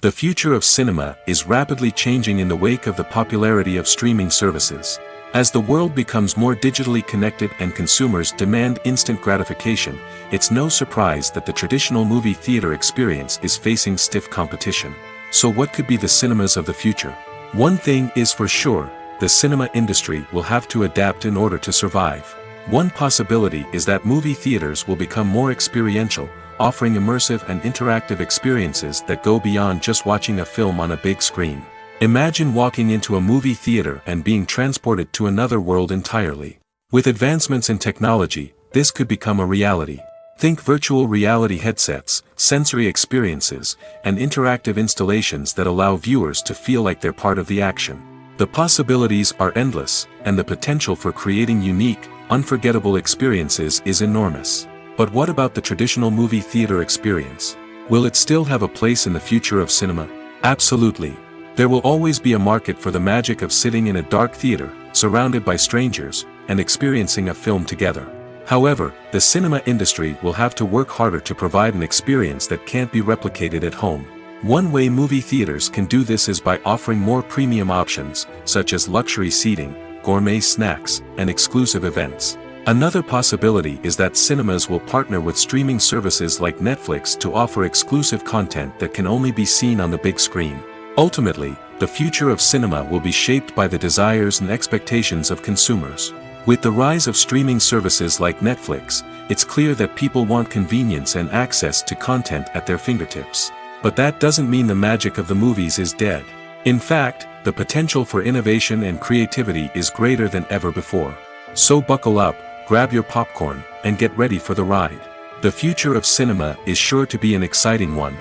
The future of cinema is rapidly changing in the wake of the popularity of streaming services. As the world becomes more digitally connected and consumers demand instant gratification, it's no surprise that the traditional movie theater experience is facing stiff competition. So what could be the cinemas of the future? One thing is for sure, the cinema industry will have to adapt in order to survive. One possibility is that movie theaters will become more experiential, offering immersive and interactive experiences that go beyond just watching a film on a big screen. Imagine walking into a movie theater and being transported to another world entirely. With advancements in technology, this could become a reality. Think virtual reality headsets, sensory experiences, and interactive installations that allow viewers to feel like they're part of the action. The possibilities are endless, and the potential for creating unique, unforgettable experiences is enormous. But what about the traditional movie theater experience? Will it still have a place in the future of cinema? Absolutely. There will always be a market for the magic of sitting in a dark theater, surrounded by strangers, and experiencing a film together. However, the cinema industry will have to work harder to provide an experience that can't be replicated at home. One way movie theaters can do this is by offering more premium options, such as luxury seating, gourmet snacks, and exclusive events. Another possibility is that cinemas will partner with streaming services like Netflix to offer exclusive content that can only be seen on the big screen. Ultimately, the future of cinema will be shaped by the desires and expectations of consumers. With the rise of streaming services like Netflix, it's clear that people want convenience and access to content at their fingertips. But that doesn't mean the magic of the movies is dead. In fact, the potential for innovation and creativity is greater than ever before. So buckle up, grab your popcorn, and get ready for the ride. The future of cinema is sure to be an exciting one.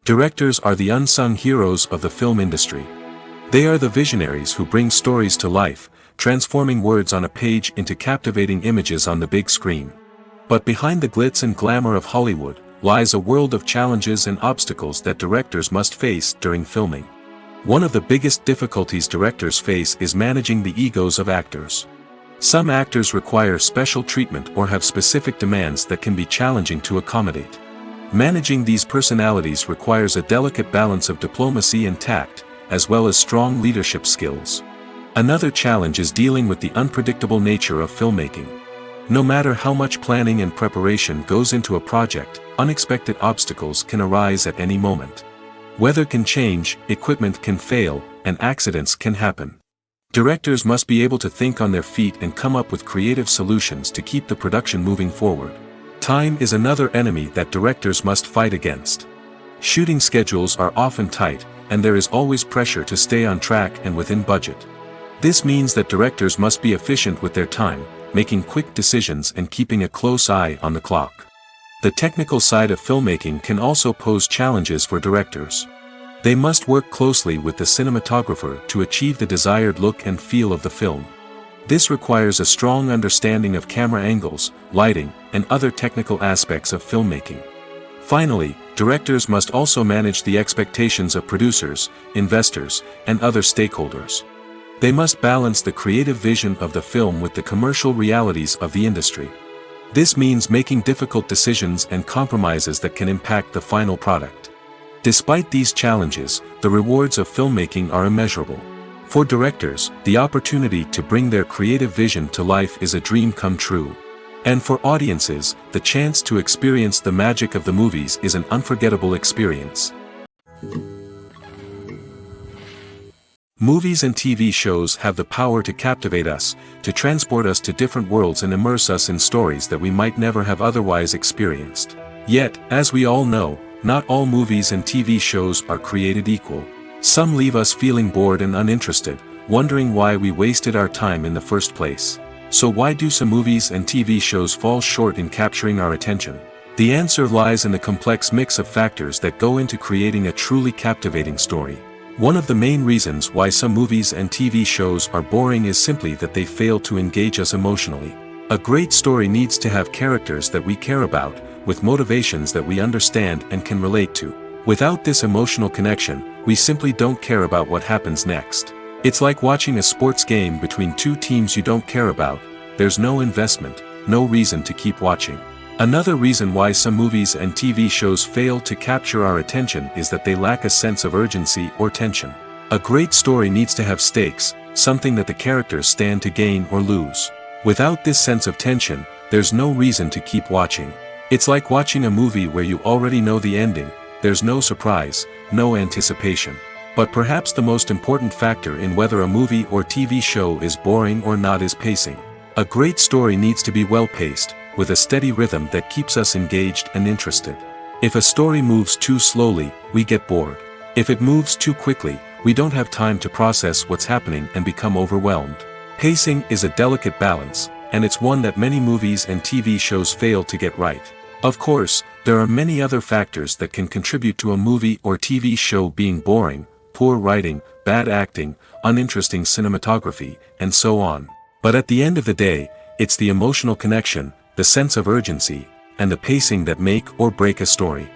Directors are the unsung heroes of the film industry. They are the visionaries who bring stories to life, transforming words on a page into captivating images on the big screen. But behind the glitz and glamour of Hollywood, lies a world of challenges and obstacles that directors must face during filming. One of the biggest difficulties directors face is managing the egos of actors. Some actors require special treatment or have specific demands that can be challenging to accommodate. Managing these personalities requires a delicate balance of diplomacy and tact, as well as strong leadership skills. Another challenge is dealing with the unpredictable nature of filmmaking. No matter how much planning and preparation goes into a project, unexpected obstacles can arise at any moment. Weather can change, equipment can fail, and accidents can happen. Directors must be able to think on their feet and come up with creative solutions to keep the production moving forward. Time is another enemy that directors must fight against. Shooting schedules are often tight, and there is always pressure to stay on track and within budget. This means that directors must be efficient with their time, making quick decisions and keeping a close eye on the clock. The technical side of filmmaking can also pose challenges for directors. They must work closely with the cinematographer to achieve the desired look and feel of the film. This requires a strong understanding of camera angles, lighting, and other technical aspects of filmmaking. Finally, directors must also manage the expectations of producers, investors, and other stakeholders. They must balance the creative vision of the film with the commercial realities of the industry. This means making difficult decisions and compromises that can impact the final product. Despite these challenges, the rewards of filmmaking are immeasurable. For directors, the opportunity to bring their creative vision to life is a dream come true. And for audiences, the chance to experience the magic of the movies is an unforgettable experience. Movies and TV shows have the power to captivate us, to transport us to different worlds and immerse us in stories that we might never have otherwise experienced. Yet, as we all know, not all movies and TV shows are created equal. Some leave us feeling bored and uninterested, wondering why we wasted our time in the first place. So why do some movies and TV shows fall short in capturing our attention? The answer lies in the complex mix of factors that go into creating a truly captivating story. One of the main reasons why some movies and TV shows are boring is simply that they fail to engage us emotionally. A great story needs to have characters that we care about, with motivations that we understand and can relate to. Without this emotional connection, we simply don't care about what happens next. It's like watching a sports game between two teams you don't care about. There's no investment, no reason to keep watching. Another reason why some movies and TV shows fail to capture our attention is that they lack a sense of urgency or tension. A great story needs to have stakes, something that the characters stand to gain or lose. Without this sense of tension, there's no reason to keep watching. It's like watching a movie where you already know the ending. There's no surprise, no anticipation. But perhaps the most important factor in whether a movie or TV show is boring or not is pacing. A great story needs to be well-paced, with a steady rhythm that keeps us engaged and interested. If a story moves too slowly, we get bored. If it moves too quickly, we don't have time to process what's happening and become overwhelmed. Pacing is a delicate balance, and it's one that many movies and TV shows fail to get right. Of course, there are many other factors that can contribute to a movie or TV show being boring: poor writing, bad acting, uninteresting cinematography, and so on. But at the end of the day, it's the emotional connection, the sense of urgency, and the pacing that make or break a story.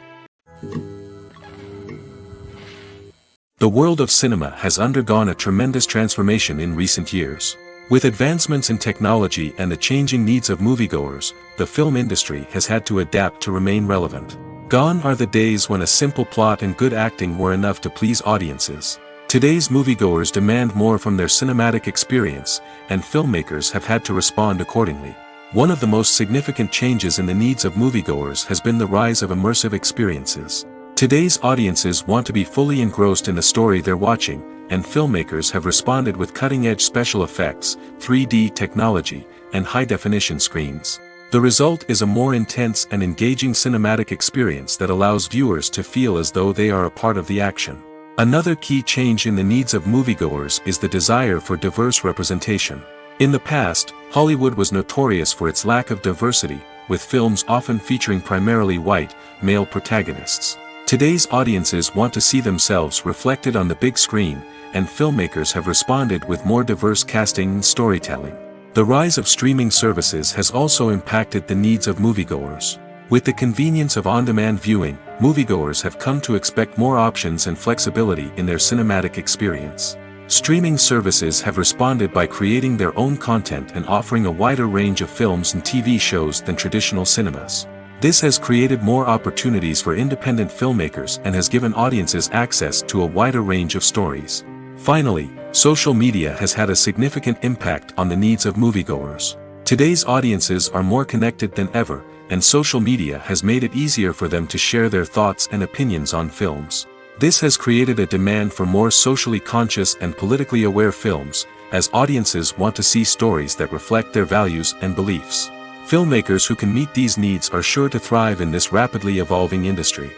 The world of cinema has undergone a tremendous transformation in recent years. With advancements in technology and the changing needs of moviegoers, the film industry has had to adapt to remain relevant. Gone are the days when a simple plot and good acting were enough to please audiences. Today's moviegoers demand more from their cinematic experience, and filmmakers have had to respond accordingly. One of the most significant changes in the needs of moviegoers has been the rise of immersive experiences. Today's audiences want to be fully engrossed in the story they're watching, and filmmakers have responded with cutting-edge special effects, 3D technology, and high-definition screens. The result is a more intense and engaging cinematic experience that allows viewers to feel as though they are a part of the action. Another key change in the needs of moviegoers is the desire for diverse representation. In the past, Hollywood was notorious for its lack of diversity, with films often featuring primarily white, male protagonists. Today's audiences want to see themselves reflected on the big screen, and filmmakers have responded with more diverse casting and storytelling. The rise of streaming services has also impacted the needs of moviegoers. With the convenience of on-demand viewing, moviegoers have come to expect more options and flexibility in their cinematic experience. Streaming services have responded by creating their own content and offering a wider range of films and TV shows than traditional cinemas. This has created more opportunities for independent filmmakers and has given audiences access to a wider range of stories. Finally, social media has had a significant impact on the needs of moviegoers. Today's audiences are more connected than ever, and social media has made it easier for them to share their thoughts and opinions on films. This has created a demand for more socially conscious and politically aware films, as audiences want to see stories that reflect their values and beliefs. Filmmakers who can meet these needs are sure to thrive in this rapidly evolving industry.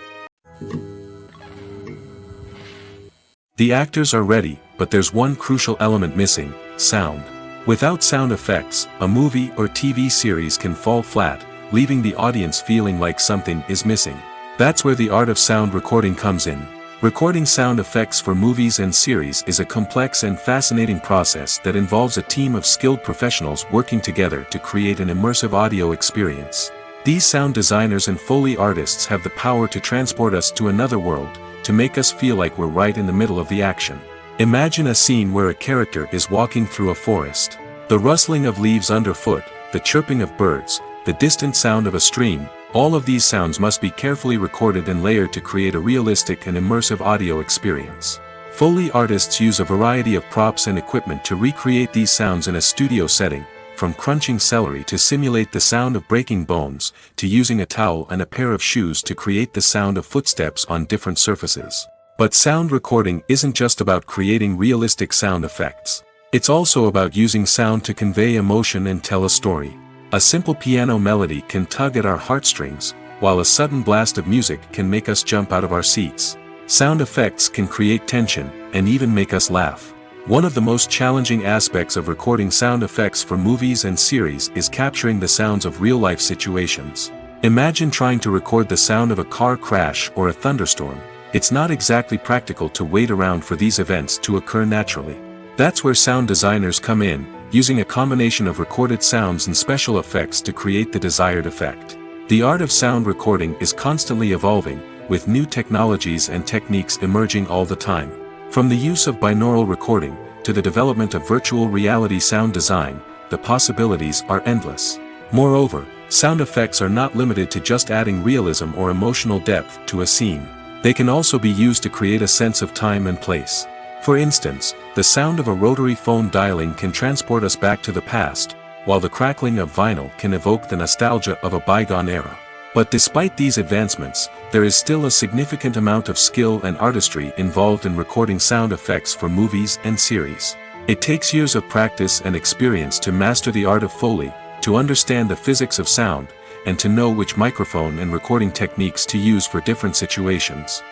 The actors are ready, but there's one crucial element missing: sound. Without sound effects, a movie or TV series can fall flat, leaving the audience feeling like something is missing. That's where the art of sound recording comes in. Recording sound effects for movies and series is a complex and fascinating process that involves a team of skilled professionals working together to create an immersive audio experience. These sound designers and Foley artists have the power to transport us to another world, to make us feel like we're right in the middle of the action. Imagine a scene where a character is walking through a forest. The rustling of leaves underfoot, the chirping of birds, the distant sound of a stream, all of these sounds must be carefully recorded and layered to create a realistic and immersive audio experience. Foley artists use a variety of props and equipment to recreate these sounds in a studio setting, from crunching celery to simulate the sound of breaking bones, to using a towel and a pair of shoes to create the sound of footsteps on different surfaces. But sound recording isn't just about creating realistic sound effects. It's also about using sound to convey emotion and tell a story. A simple piano melody can tug at our heartstrings, while a sudden blast of music can make us jump out of our seats. Sound effects can create tension, and even make us laugh. One of the most challenging aspects of recording sound effects for movies and series is capturing the sounds of real-life situations. Imagine trying to record the sound of a car crash or a thunderstorm. It's not exactly practical to wait around for these events to occur naturally. That's where sound designers come in, using a combination of recorded sounds and special effects to create the desired effect. The art of sound recording is constantly evolving, with new technologies and techniques emerging all the time. From the use of binaural recording, to the development of virtual reality sound design, the possibilities are endless. Moreover, sound effects are not limited to just adding realism or emotional depth to a scene. They can also be used to create a sense of time and place. For instance, the sound of a rotary phone dialing can transport us back to the past, while the crackling of vinyl can evoke the nostalgia of a bygone era. But despite these advancements, there is still a significant amount of skill and artistry involved in recording sound effects for movies and series. It takes years of practice and experience to master the art of Foley, to understand the physics of sound, and to know which microphone and recording techniques to use for different situations.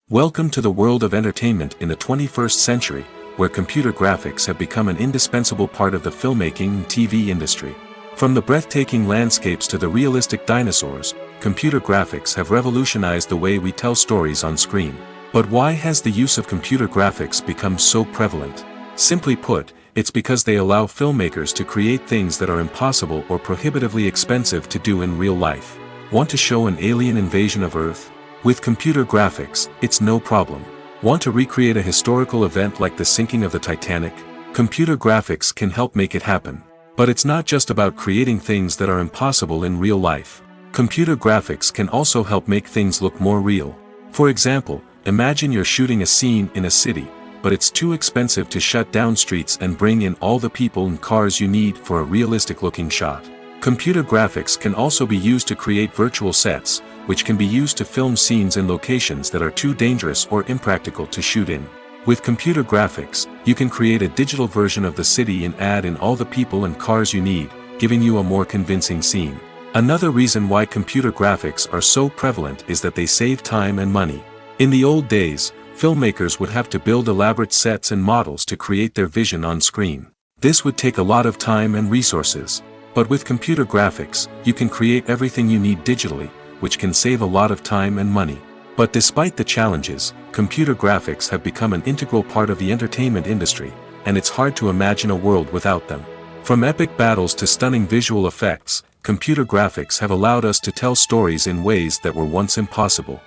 Welcome to the world of entertainment in the 21st century, where computer graphics have become an indispensable part of the filmmaking and TV industry. From the breathtaking landscapes to the realistic dinosaurs, computer graphics have revolutionized the way we tell stories on screen. But why has the use of computer graphics become so prevalent? Simply put, it's because they allow filmmakers to create things that are impossible or prohibitively expensive to do in real life. Want to show an alien invasion of Earth? With computer graphics, it's no problem. Want to recreate a historical event like the sinking of the Titanic? Computer graphics can help make it happen. But it's not just about creating things that are impossible in real life. Computer graphics can also help make things look more real. For example, imagine you're shooting a scene in a city, but it's too expensive to shut down streets and bring in all the people and cars you need for a realistic-looking shot. Computer graphics can also be used to create virtual sets, which can be used to film scenes in locations that are too dangerous or impractical to shoot in. With computer graphics, you can create a digital version of the city and add in all the people and cars you need, giving you a more convincing scene. Another reason why computer graphics are so prevalent is that they save time and money. In the old days, filmmakers would have to build elaborate sets and models to create their vision on screen. This would take a lot of time and resources. But with computer graphics, you can create everything you need digitally, which can save a lot of time and money. But despite the challenges, computer graphics have become an integral part of the entertainment industry, and it's hard to imagine a world without them. From epic battles to stunning visual effects, computer graphics have allowed us to tell stories in ways that were once impossible.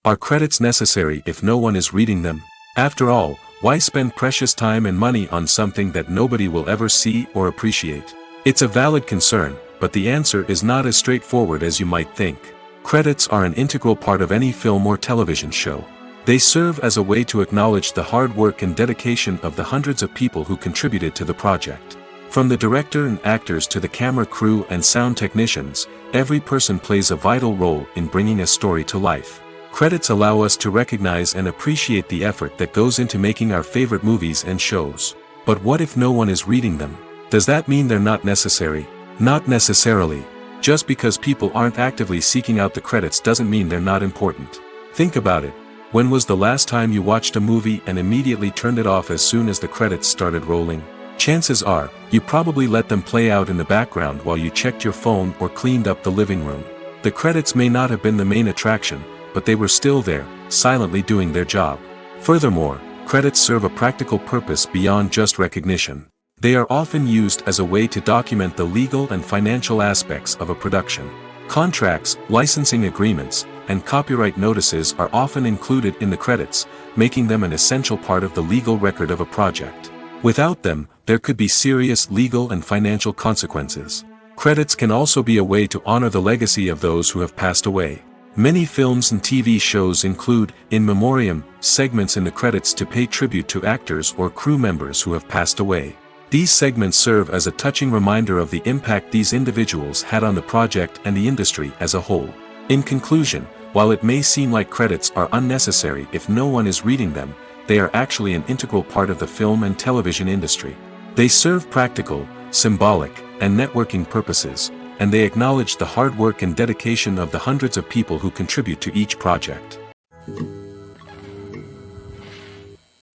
Are credits necessary if no one is reading them? After all, why spend precious time and money on something that nobody will ever see or appreciate? It's a valid concern, but the answer is not as straightforward as you might think. Credits are an integral part of any film or television show. They serve as a way to acknowledge the hard work and dedication of the hundreds of people who contributed to the project. From the director and actors to the camera crew and sound technicians, every person plays a vital role in bringing a story to life. Credits allow us to recognize and appreciate the effort that goes into making our favorite movies and shows. But what if no one is reading them? Does that mean they're not necessary? Not necessarily. Just because people aren't actively seeking out the credits doesn't mean they're not important. Think about it. When was the last time you watched a movie and immediately turned it off as soon as the credits started rolling? Chances are, you probably let them play out in the background while you checked your phone or cleaned up the living room. The credits may not have been the main attraction, but they were still there, silently doing their job. Furthermore, credits serve a practical purpose beyond just recognition. They are often used as a way to document the legal and financial aspects of a production. Contracts, licensing agreements, and copyright notices are often included in the credits, making them an essential part of the legal record of a project. Without them, there could be serious legal and financial consequences. Credits can also be a way to honor the legacy of those who have passed away. Many films and TV shows include, in memoriam, segments in the credits to pay tribute to actors or crew members who have passed away. These segments serve as a touching reminder of the impact these individuals had on the project and the industry as a whole. In conclusion, while it may seem like credits are unnecessary if no one is reading them, they are actually an integral part of the film and television industry. They serve practical, symbolic, and networking purposes, and they acknowledge the hard work and dedication of the hundreds of people who contribute to each project.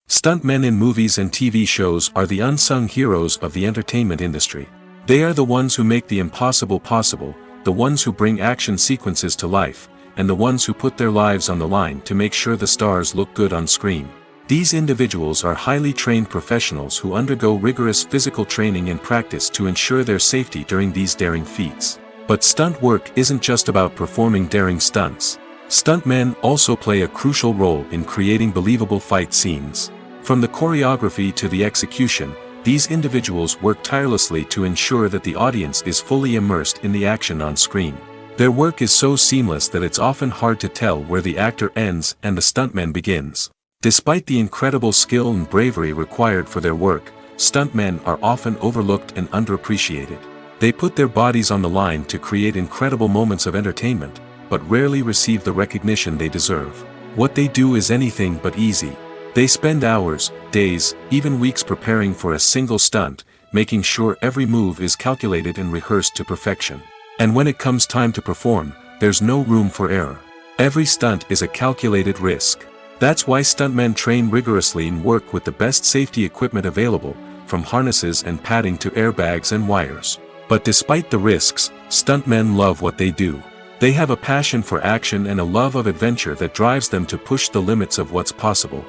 Stuntmen in movies and TV shows are the unsung heroes of the entertainment industry. They are the ones who make the impossible possible, the ones who bring action sequences to life, and the ones who put their lives on the line to make sure the stars look good on screen. These individuals are highly trained professionals who undergo rigorous physical training and practice to ensure their safety during these daring feats. But stunt work isn't just about performing daring stunts. Stuntmen also play a crucial role in creating believable fight scenes. From the choreography to the execution, these individuals work tirelessly to ensure that the audience is fully immersed in the action on screen. Their work is so seamless that it's often hard to tell where the actor ends and the stuntman begins. Despite the incredible skill and bravery required for their work, stuntmen are often overlooked and underappreciated. They put their bodies on the line to create incredible moments of entertainment, but rarely receive the recognition they deserve. What they do is anything but easy. They spend hours, days, even weeks preparing for a single stunt, making sure every move is calculated and rehearsed to perfection. And when it comes time to perform, there's no room for error. Every stunt is a calculated risk. That's why stuntmen train rigorously and work with the best safety equipment available, from harnesses and padding to airbags and wires. But despite the risks, stuntmen love what they do. They have a passion for action and a love of adventure that drives them to push the limits of what's possible.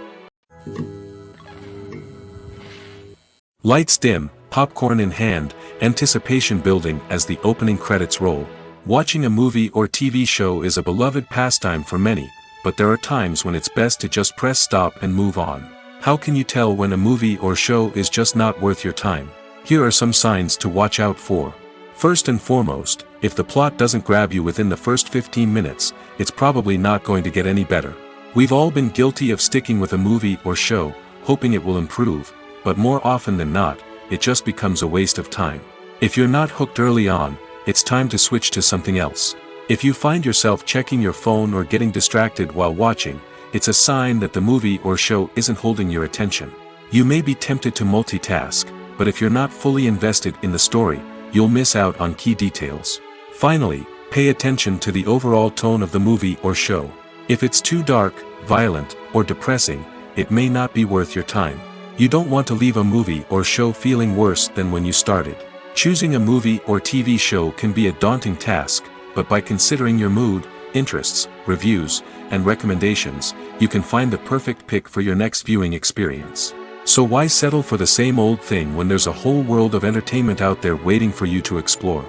Lights dim, popcorn in hand, anticipation building as the opening credits roll. Watching a movie or TV show is a beloved pastime for many, but there are times when it's best to just press stop and move on. How can you tell when a movie or show is just not worth your time? Here are some signs to watch out for. First and foremost, if the plot doesn't grab you within the first 15 minutes, it's probably not going to get any better. We've all been guilty of sticking with a movie or show, hoping it will improve, but more often than not, it just becomes a waste of time. If you're not hooked early on, it's time to switch to something else. If you find yourself checking your phone or getting distracted while watching, it's a sign that the movie or show isn't holding your attention. You may be tempted to multitask, but if you're not fully invested in the story, you'll miss out on key details. Finally, pay attention to the overall tone of the movie or show. If it's too dark, violent, or depressing, it may not be worth your time. You don't want to leave a movie or show feeling worse than when you started. Choosing a movie or TV show can be a daunting task, but by considering your mood, interests, reviews, and recommendations, you can find the perfect pick for your next viewing experience. So why settle for the same old thing when there's a whole world of entertainment out there waiting for you to explore?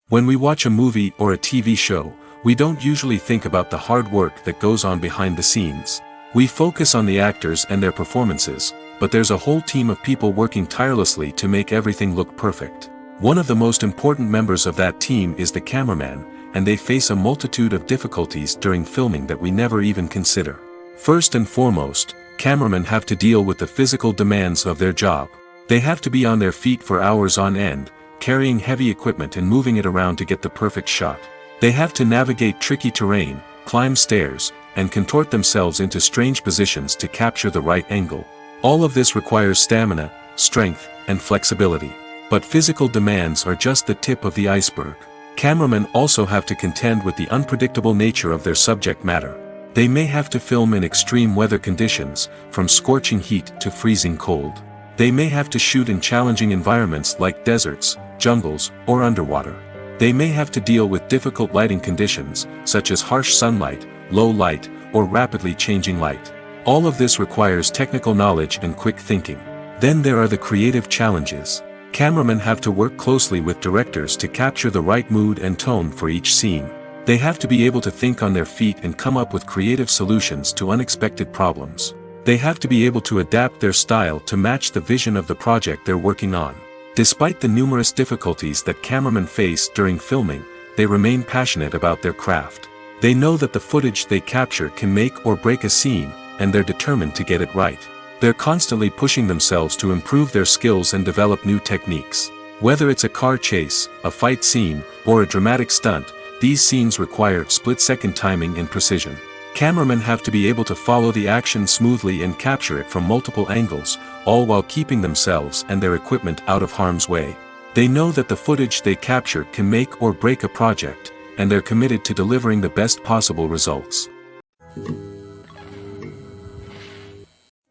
When we watch a movie or a TV show, we don't usually think about the hard work that goes on behind the scenes. We focus on the actors and their performances, but there's a whole team of people working tirelessly to make everything look perfect. One of the most important members of that team is the cameraman, and they face a multitude of difficulties during filming that we never even consider. First and foremost, cameramen have to deal with the physical demands of their job. They have to be on their feet for hours on end, carrying heavy equipment and moving it around to get the perfect shot. They have to navigate tricky terrain, climb stairs, and contort themselves into strange positions to capture the right angle. All of this requires stamina, strength, and flexibility. But physical demands are just the tip of the iceberg. Cameramen also have to contend with the unpredictable nature of their subject matter. They may have to film in extreme weather conditions, from scorching heat to freezing cold. They may have to shoot in challenging environments like deserts, jungles, or underwater. They may have to deal with difficult lighting conditions, such as harsh sunlight, low light, or rapidly changing light. All of this requires technical knowledge and quick thinking. Then there are the creative challenges. Cameramen have to work closely with directors to capture the right mood and tone for each scene. They have to be able to think on their feet and come up with creative solutions to unexpected problems. They have to be able to adapt their style to match the vision of the project they're working on. Despite the numerous difficulties that cameramen face during filming, they remain passionate about their craft. They know that the footage they capture can make or break a scene, and they're determined to get it right. They're constantly pushing themselves to improve their skills and develop new techniques. Whether it's a car chase, a fight scene, or a dramatic stunt, these scenes require split-second timing and precision. Cameramen have to be able to follow the action smoothly and capture it from multiple angles, all while keeping themselves and their equipment out of harm's way. They know that the footage they capture can make or break a project, and they're committed to delivering the best possible results.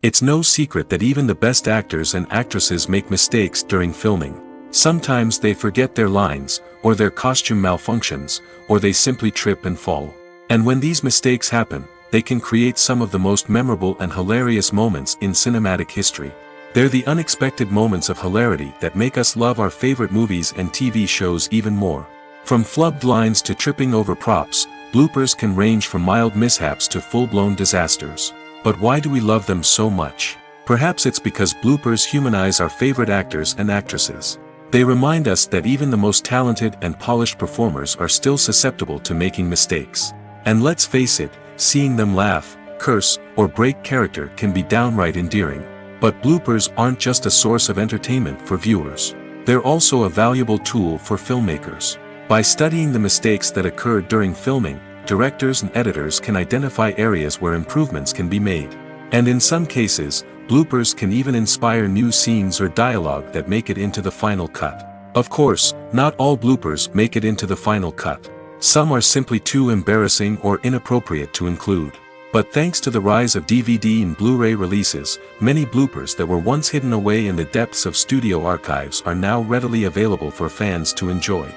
It's no secret that even the best actors and actresses make mistakes during filming. Sometimes they forget their lines, or their costume malfunctions, or they simply trip and fall. And when these mistakes happen, they can create some of the most memorable and hilarious moments in cinematic history. They're the unexpected moments of hilarity that make us love our favorite movies and TV shows even more. From flubbed lines to tripping over props, bloopers can range from mild mishaps to full-blown disasters. But why do we love them so much? Perhaps it's because bloopers humanize our favorite actors and actresses. They remind us that even the most talented and polished performers are still susceptible to making mistakes. And let's face it, seeing them laugh, curse, or break character can be downright endearing. But bloopers aren't just a source of entertainment for viewers. They're also a valuable tool for filmmakers. By studying the mistakes that occurred during filming, directors and editors can identify areas where improvements can be made. And in some cases, bloopers can even inspire new scenes or dialogue that make it into the final cut. Of course, not all bloopers make it into the final cut. Some are simply too embarrassing or inappropriate to include. But thanks to the rise of DVD and Blu-ray releases, many bloopers that were once hidden away in the depths of studio archives are now readily available for fans to enjoy.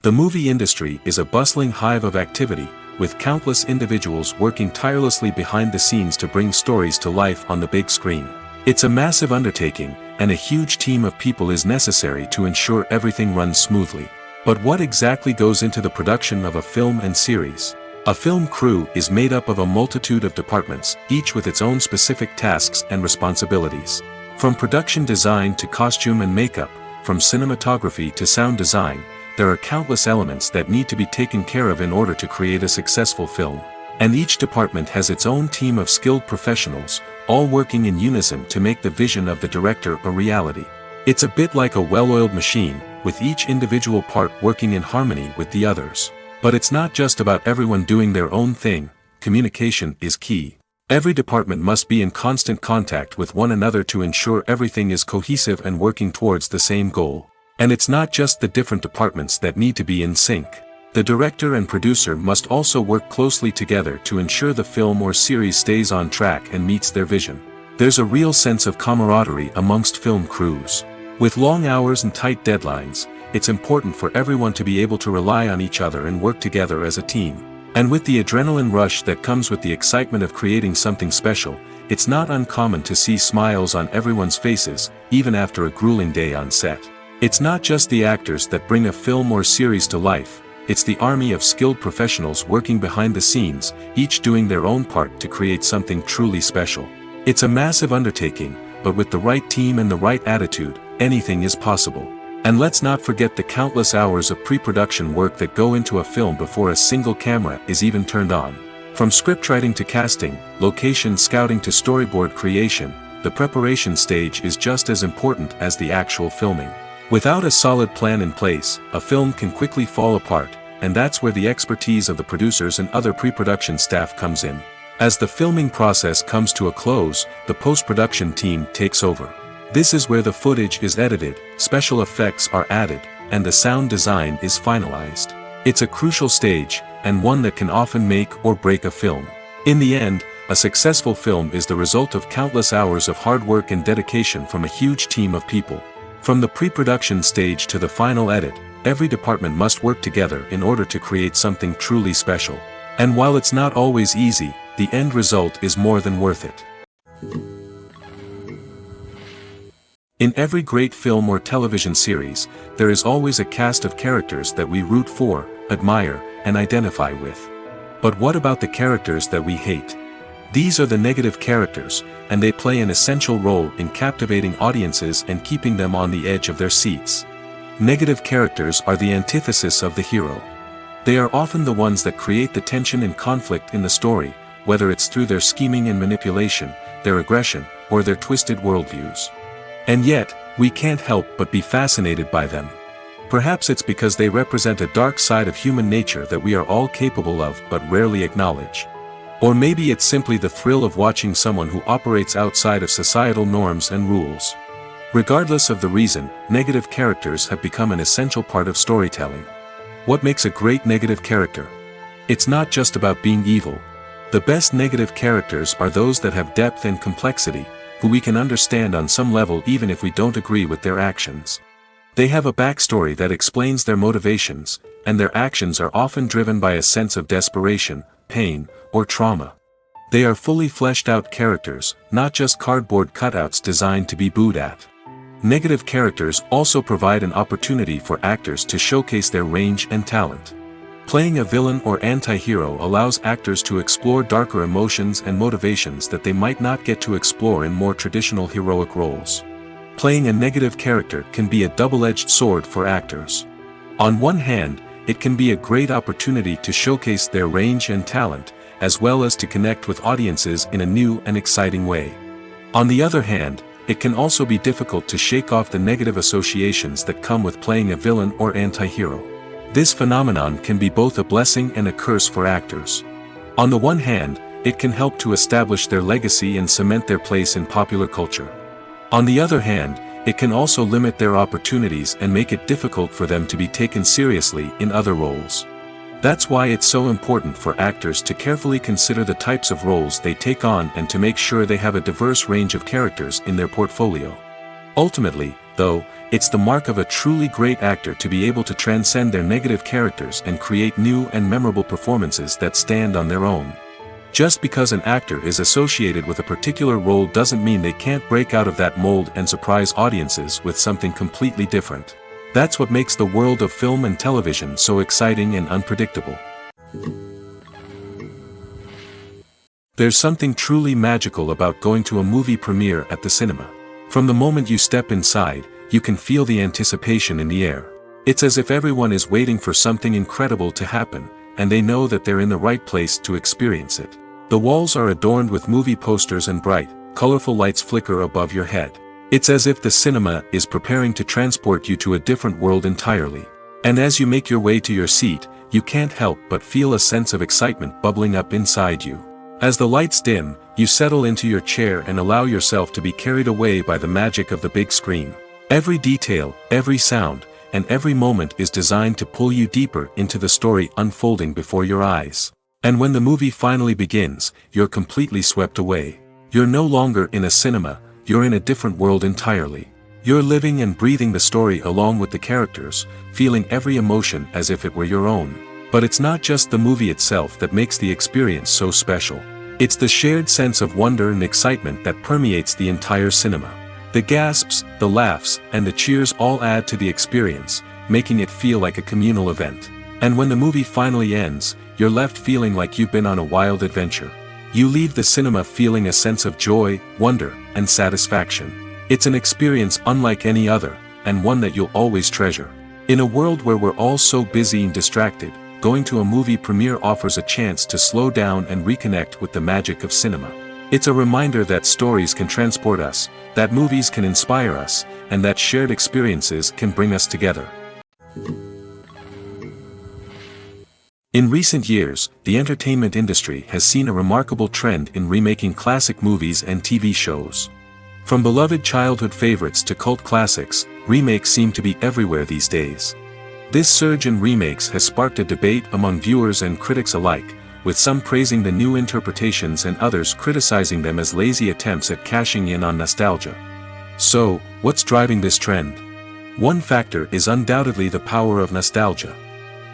The movie industry is a bustling hive of activity, with countless individuals working tirelessly behind the scenes to bring stories to life on the big screen. It's a massive undertaking, and a huge team of people is necessary to ensure everything runs smoothly. But what exactly goes into the production of a film and series? A film crew is made up of a multitude of departments, each with its own specific tasks and responsibilities. From production design to costume and makeup, from cinematography to sound design, there are countless elements that need to be taken care of in order to create a successful film. And each department has its own team of skilled professionals, all working in unison to make the vision of the director a reality. It's a bit like a well-oiled machine, with each individual part working in harmony with the others. But it's not just about everyone doing their own thing. Communication is key. Every department must be in constant contact with one another to ensure everything is cohesive and working towards the same goal. And it's not just the different departments that need to be in sync. The director and producer must also work closely together to ensure the film or series stays on track and meets their vision. There's a real sense of camaraderie amongst film crews. With long hours and tight deadlines, it's important for everyone to be able to rely on each other and work together as a team. And with the adrenaline rush that comes with the excitement of creating something special, it's not uncommon to see smiles on everyone's faces, even after a grueling day on set. It's not just the actors that bring a film or series to life, it's the army of skilled professionals working behind the scenes, each doing their own part to create something truly special. It's a massive undertaking, but with the right team and the right attitude, anything is possible. And let's not forget the countless hours of pre-production work that go into a film before a single camera is even turned on. From scriptwriting to casting, location scouting to storyboard creation, the preparation stage is just as important as the actual filming. Without a solid plan in place, a film can quickly fall apart, and that's where the expertise of the producers and other pre-production staff comes in. As the filming process comes to a close, the post-production team takes over. This is where the footage is edited, special effects are added, and the sound design is finalized. It's a crucial stage, and one that can often make or break a film. In the end, a successful film is the result of countless hours of hard work and dedication from a huge team of people. From the pre-production stage to the final edit, every department must work together in order to create something truly special. And while it's not always easy, the end result is more than worth it. In every great film or television series, there is always a cast of characters that we root for, admire, and identify with. But what about the characters that we hate? These are the negative characters, and they play an essential role in captivating audiences and keeping them on the edge of their seats. Negative characters are the antithesis of the hero. They are often the ones that create the tension and conflict in the story, whether it's through their scheming and manipulation, their aggression, or their twisted worldviews. And yet, we can't help but be fascinated by them. Perhaps it's because they represent a dark side of human nature that we are all capable of but rarely acknowledge. Or maybe it's simply the thrill of watching someone who operates outside of societal norms and rules. Regardless of the reason, negative characters have become an essential part of storytelling. What makes a great negative character? It's not just about being evil. The best negative characters are those that have depth and complexity, who we can understand on some level even if we don't agree with their actions. They have a backstory that explains their motivations, and their actions are often driven by a sense of desperation, pain, or trauma. They are fully fleshed out characters, not just cardboard cutouts designed to be booed at. Negative characters also provide an opportunity for actors to showcase their range and talent. Playing a villain or anti-hero allows actors to explore darker emotions and motivations that they might not get to explore in more traditional heroic roles. Playing a negative character can be a double-edged sword for actors. On one hand, it can be a great opportunity to showcase their range and talent, as well as to connect with audiences in a new and exciting way. On the other hand, it can also be difficult to shake off the negative associations that come with playing a villain or anti-hero. This phenomenon can be both a blessing and a curse for actors. On the one hand, it can help to establish their legacy and cement their place in popular culture. On the other hand, it can also limit their opportunities and make it difficult for them to be taken seriously in other roles. That's why it's so important for actors to carefully consider the types of roles they take on and to make sure they have a diverse range of characters in their portfolio. Ultimately, though, it's the mark of a truly great actor to be able to transcend their negative characters and create new and memorable performances that stand on their own. Just because an actor is associated with a particular role doesn't mean they can't break out of that mold and surprise audiences with something completely different. That's what makes the world of film and television so exciting and unpredictable. There's something truly magical about going to a movie premiere at the cinema. From the moment you step inside, you can feel the anticipation in the air. It's as if everyone is waiting for something incredible to happen, and they know that they're in the right place to experience it. The walls are adorned with movie posters and bright, colorful lights flicker above your head. It's as if the cinema is preparing to transport you to a different world entirely. And as you make your way to your seat, you can't help but feel a sense of excitement bubbling up inside you. As the lights dim, you settle into your chair and allow yourself to be carried away by the magic of the big screen. Every detail, every sound, and every moment is designed to pull you deeper into the story unfolding before your eyes. And when the movie finally begins, you're completely swept away. You're no longer in a cinema, you're in a different world entirely. You're living and breathing the story along with the characters, feeling every emotion as if it were your own. But it's not just the movie itself that makes the experience so special. It's the shared sense of wonder and excitement that permeates the entire cinema. The gasps, the laughs, and the cheers all add to the experience, making it feel like a communal event. And when the movie finally ends, you're left feeling like you've been on a wild adventure. You leave the cinema feeling a sense of joy, wonder, and satisfaction. It's an experience unlike any other, and one that you'll always treasure. In a world where we're all so busy and distracted, going to a movie premiere offers a chance to slow down and reconnect with the magic of cinema. It's a reminder that stories can transport us, that movies can inspire us, and that shared experiences can bring us together. In recent years, the entertainment industry has seen a remarkable trend in remaking classic movies and TV shows. From beloved childhood favorites to cult classics, remakes seem to be everywhere these days. This surge in remakes has sparked a debate among viewers and critics alike, with some praising the new interpretations and others criticizing them as lazy attempts at cashing in on nostalgia. So, what's driving this trend? One factor is undoubtedly the power of nostalgia.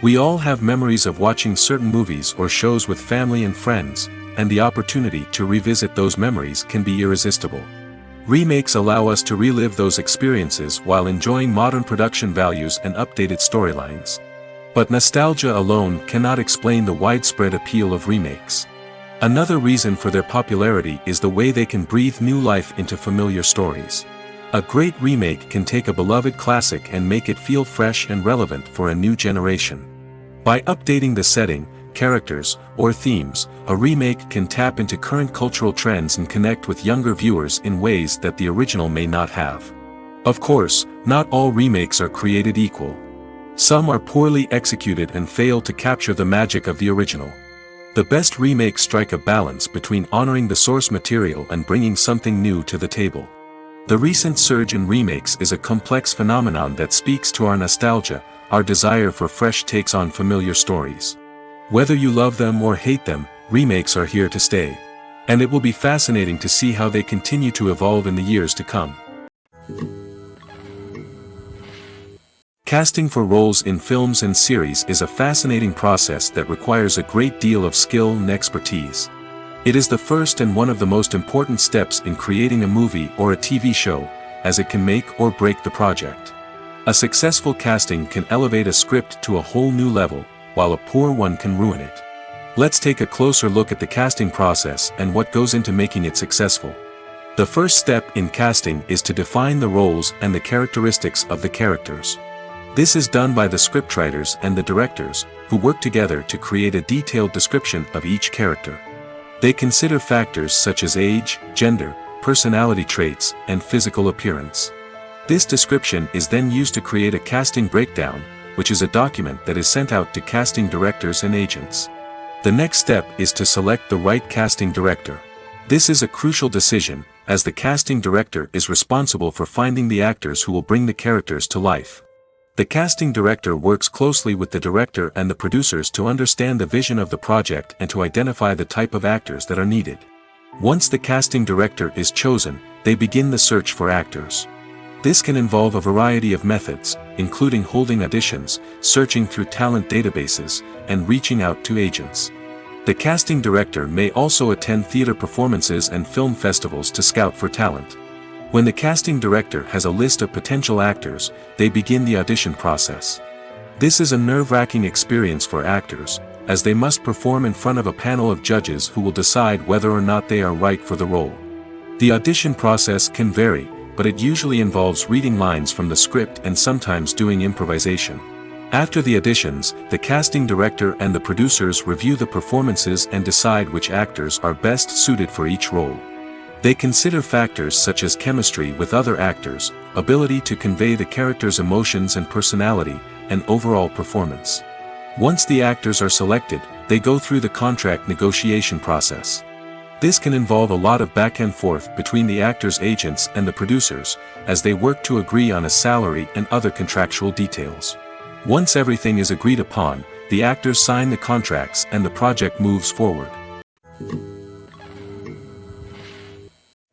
We all have memories of watching certain movies or shows with family and friends, and the opportunity to revisit those memories can be irresistible. Remakes allow us to relive those experiences while enjoying modern production values and updated storylines. But nostalgia alone cannot explain the widespread appeal of remakes. Another reason for their popularity is the way they can breathe new life into familiar stories. A great remake can take a beloved classic and make it feel fresh and relevant for a new generation. By updating the setting, characters, or themes, a remake can tap into current cultural trends and connect with younger viewers in ways that the original may not have. Of course, not all remakes are created equal. Some are poorly executed and fail to capture the magic of the original. The best remakes strike a balance between honoring the source material and bringing something new to the table. The recent surge in remakes is a complex phenomenon that speaks to our nostalgia, our desire for fresh takes on familiar stories. Whether you love them or hate them, remakes are here to stay. And it will be fascinating to see how they continue to evolve in the years to come. Casting for roles in films and series is a fascinating process that requires a great deal of skill and expertise. It is the first and one of the most important steps in creating a movie or a TV show, as it can make or break the project. A successful casting can elevate a script to a whole new level, while a poor one can ruin it. Let's take a closer look at the casting process and what goes into making it successful. The first step in casting is to define the roles and the characteristics of the characters. This is done by the scriptwriters and the directors, who work together to create a detailed description of each character. They consider factors such as age, gender, personality traits, and physical appearance. This description is then used to create a casting breakdown, which is a document that is sent out to casting directors and agents. The next step is to select the right casting director. This is a crucial decision, as the casting director is responsible for finding the actors who will bring the characters to life. The casting director works closely with the director and the producers to understand the vision of the project and to identify the type of actors that are needed. Once the casting director is chosen, they begin the search for actors. This can involve a variety of methods, including holding auditions, searching through talent databases, and reaching out to agents. The casting director may also attend theater performances and film festivals to scout for talent. When the casting director has a list of potential actors, they begin the audition process. This is a nerve-wracking experience for actors, as they must perform in front of a panel of judges who will decide whether or not they are right for the role. The audition process can vary, but it usually involves reading lines from the script and sometimes doing improvisation. After the auditions, the casting director and the producers review the performances and decide which actors are best suited for each role. They consider factors such as chemistry with other actors, ability to convey the character's emotions and personality, and overall performance. Once the actors are selected, they go through the contract negotiation process. This can involve a lot of back and forth between the actors' agents and the producers, as they work to agree on a salary and other contractual details. Once everything is agreed upon, the actors sign the contracts and the project moves forward.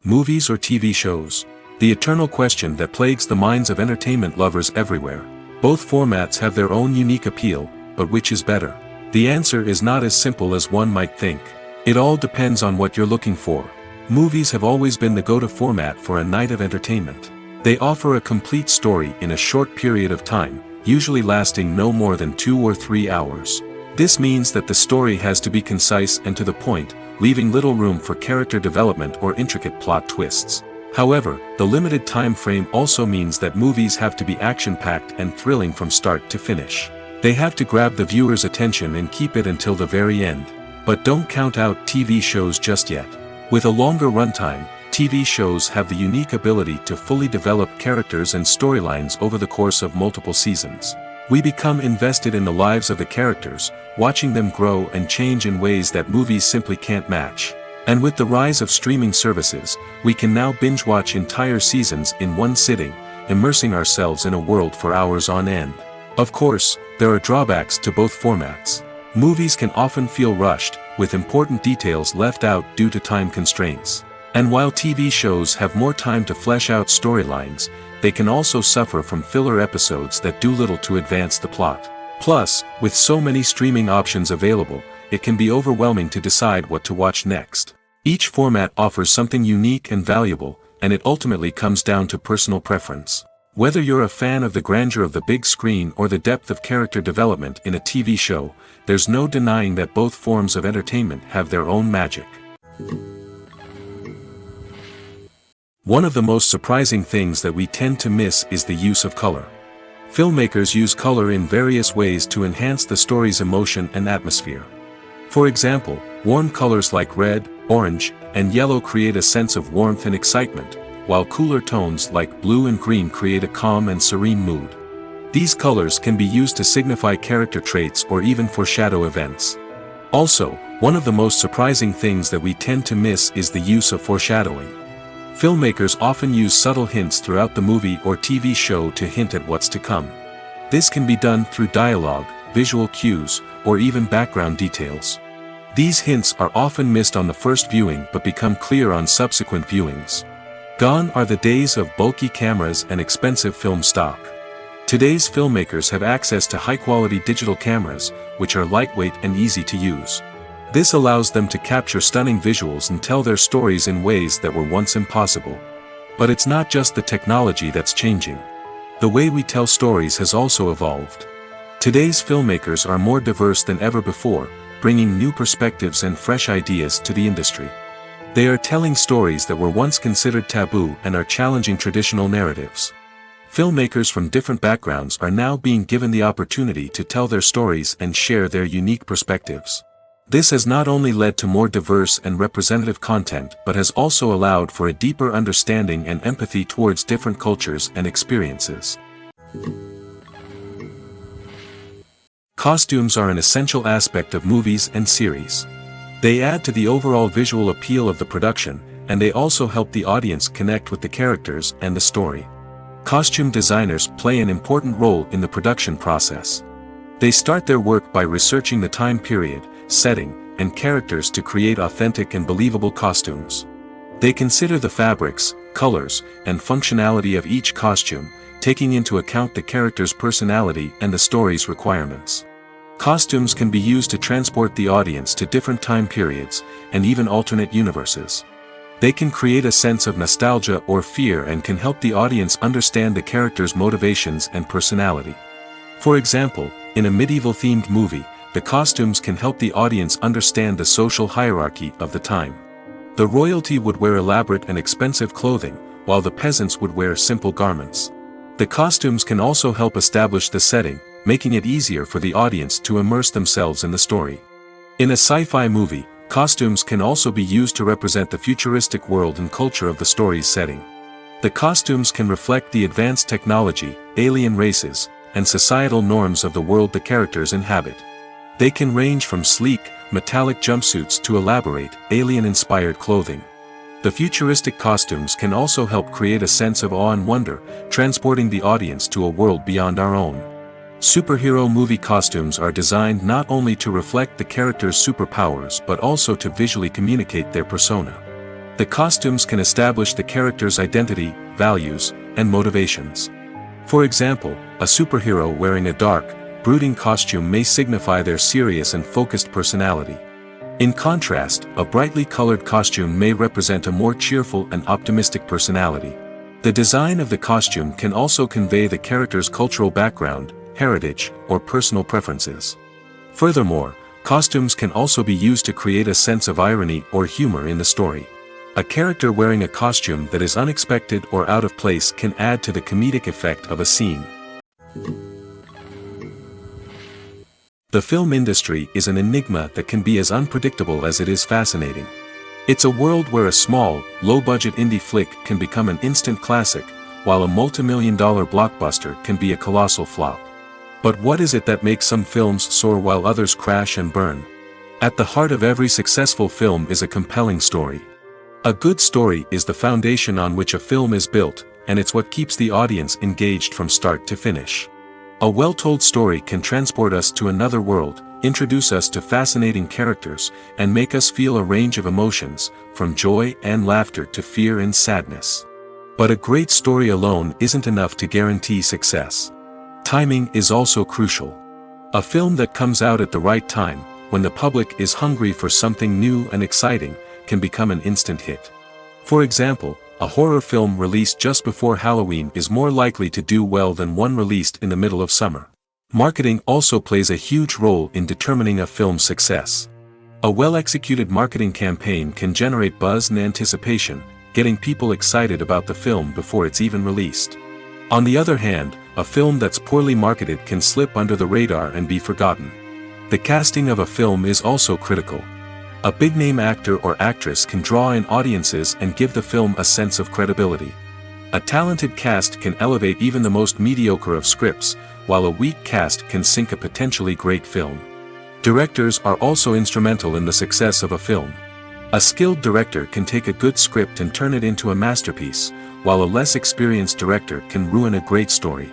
Movies or TV shows? The eternal question that plagues the minds of entertainment lovers everywhere. Both formats have their own unique appeal, but which is better? The answer is not as simple as one might think. It all depends on what you're looking for. Movies have always been the go-to format for a night of entertainment. They offer a complete story in a short period of time, usually lasting no more than 2 or 3 hours. This means that the story has to be concise and to the point, leaving little room for character development or intricate plot twists. However, the limited time frame also means that movies have to be action-packed and thrilling from start to finish. They have to grab the viewer's attention and keep it until the very end. But don't count out TV shows just yet. With a longer runtime, TV shows have the unique ability to fully develop characters and storylines over the course of multiple seasons. We become invested in the lives of the characters, watching them grow and change in ways that movies simply can't match. And with the rise of streaming services, we can now binge-watch entire seasons in one sitting, immersing ourselves in a world for hours on end. Of course, there are drawbacks to both formats. Movies can often feel rushed, with important details left out due to time constraints. And while TV shows have more time to flesh out storylines, they can also suffer from filler episodes that do little to advance the plot. Plus, with so many streaming options available, it can be overwhelming to decide what to watch next. Each format offers something unique and valuable, and it ultimately comes down to personal preference. Whether you're a fan of the grandeur of the big screen or the depth of character development in a TV show, there's no denying that both forms of entertainment have their own magic. One of the most surprising things that we tend to miss is the use of color. Filmmakers use color in various ways to enhance the story's emotion and atmosphere. For example, warm colors like red, orange, and yellow create a sense of warmth and excitement, while cooler tones like blue and green create a calm and serene mood. These colors can be used to signify character traits or even foreshadow events. Also, one of the most surprising things that we tend to miss is the use of foreshadowing. Filmmakers often use subtle hints throughout the movie or TV show to hint at what's to come. This can be done through dialogue, visual cues, or even background details. These hints are often missed on the first viewing but become clear on subsequent viewings. Gone are the days of bulky cameras and expensive film stock. Today's filmmakers have access to high-quality digital cameras, which are lightweight and easy to use. This allows them to capture stunning visuals and tell their stories in ways that were once impossible. But it's not just the technology that's changing. The way we tell stories has also evolved. Today's filmmakers are more diverse than ever before, bringing new perspectives and fresh ideas to the industry. They are telling stories that were once considered taboo and are challenging traditional narratives. Filmmakers from different backgrounds are now being given the opportunity to tell their stories and share their unique perspectives. This has not only led to more diverse and representative content but has also allowed for a deeper understanding and empathy towards different cultures and experiences. Costumes are an essential aspect of movies and series. They add to the overall visual appeal of the production, and they also help the audience connect with the characters and the story. Costume designers play an important role in the production process. They start their work by researching the time period, setting, and characters to create authentic and believable costumes. They consider the fabrics, colors, and functionality of each costume, taking into account the character's personality and the story's requirements. Costumes can be used to transport the audience to different time periods, and even alternate universes. They can create a sense of nostalgia or fear and can help the audience understand the character's motivations and personality. For example, in a medieval-themed movie, the costumes can help the audience understand the social hierarchy of the time. The royalty would wear elaborate and expensive clothing, while the peasants would wear simple garments. The costumes can also help establish the setting, making it easier for the audience to immerse themselves in the story. In a sci-fi movie, costumes can also be used to represent the futuristic world and culture of the story's setting. The costumes can reflect the advanced technology, alien races, and societal norms of the world the characters inhabit. They can range from sleek, metallic jumpsuits to elaborate, alien-inspired clothing. The futuristic costumes can also help create a sense of awe and wonder, transporting the audience to a world beyond our own. Superhero movie costumes are designed not only to reflect the character's superpowers but also to visually communicate their persona. The costumes can establish the character's identity, values, and motivations. For example, a superhero wearing a dark, brooding costume may signify their serious and focused personality. In contrast, a brightly colored costume may represent a more cheerful and optimistic personality. The design of the costume can also convey the character's cultural background, heritage, or personal preferences. Furthermore, costumes can also be used to create a sense of irony or humor in the story. A character wearing a costume that is unexpected or out of place can add to the comedic effect of a scene. The film industry is an enigma that can be as unpredictable as it is fascinating. It's a world where a small, low-budget indie flick can become an instant classic, while a multi-million-dollar blockbuster can be a colossal flop. But what is it that makes some films soar while others crash and burn? At the heart of every successful film is a compelling story. A good story is the foundation on which a film is built, and it's what keeps the audience engaged from start to finish. A well-told story can transport us to another world, introduce us to fascinating characters, and make us feel a range of emotions, from joy and laughter to fear and sadness. But a great story alone isn't enough to guarantee success. Timing is also crucial. A film that comes out at the right time, when the public is hungry for something new and exciting, can become an instant hit. For example, a horror film released just before Halloween is more likely to do well than one released in the middle of summer. Marketing also plays a huge role in determining a film's success. A well-executed marketing campaign can generate buzz and anticipation, getting people excited about the film before it's even released. On the other hand, a film that's poorly marketed can slip under the radar and be forgotten. The casting of a film is also critical. A big-name actor or actress can draw in audiences and give the film a sense of credibility. A talented cast can elevate even the most mediocre of scripts, while a weak cast can sink a potentially great film. Directors are also instrumental in the success of a film. A skilled director can take a good script and turn it into a masterpiece, while a less experienced director can ruin a great story.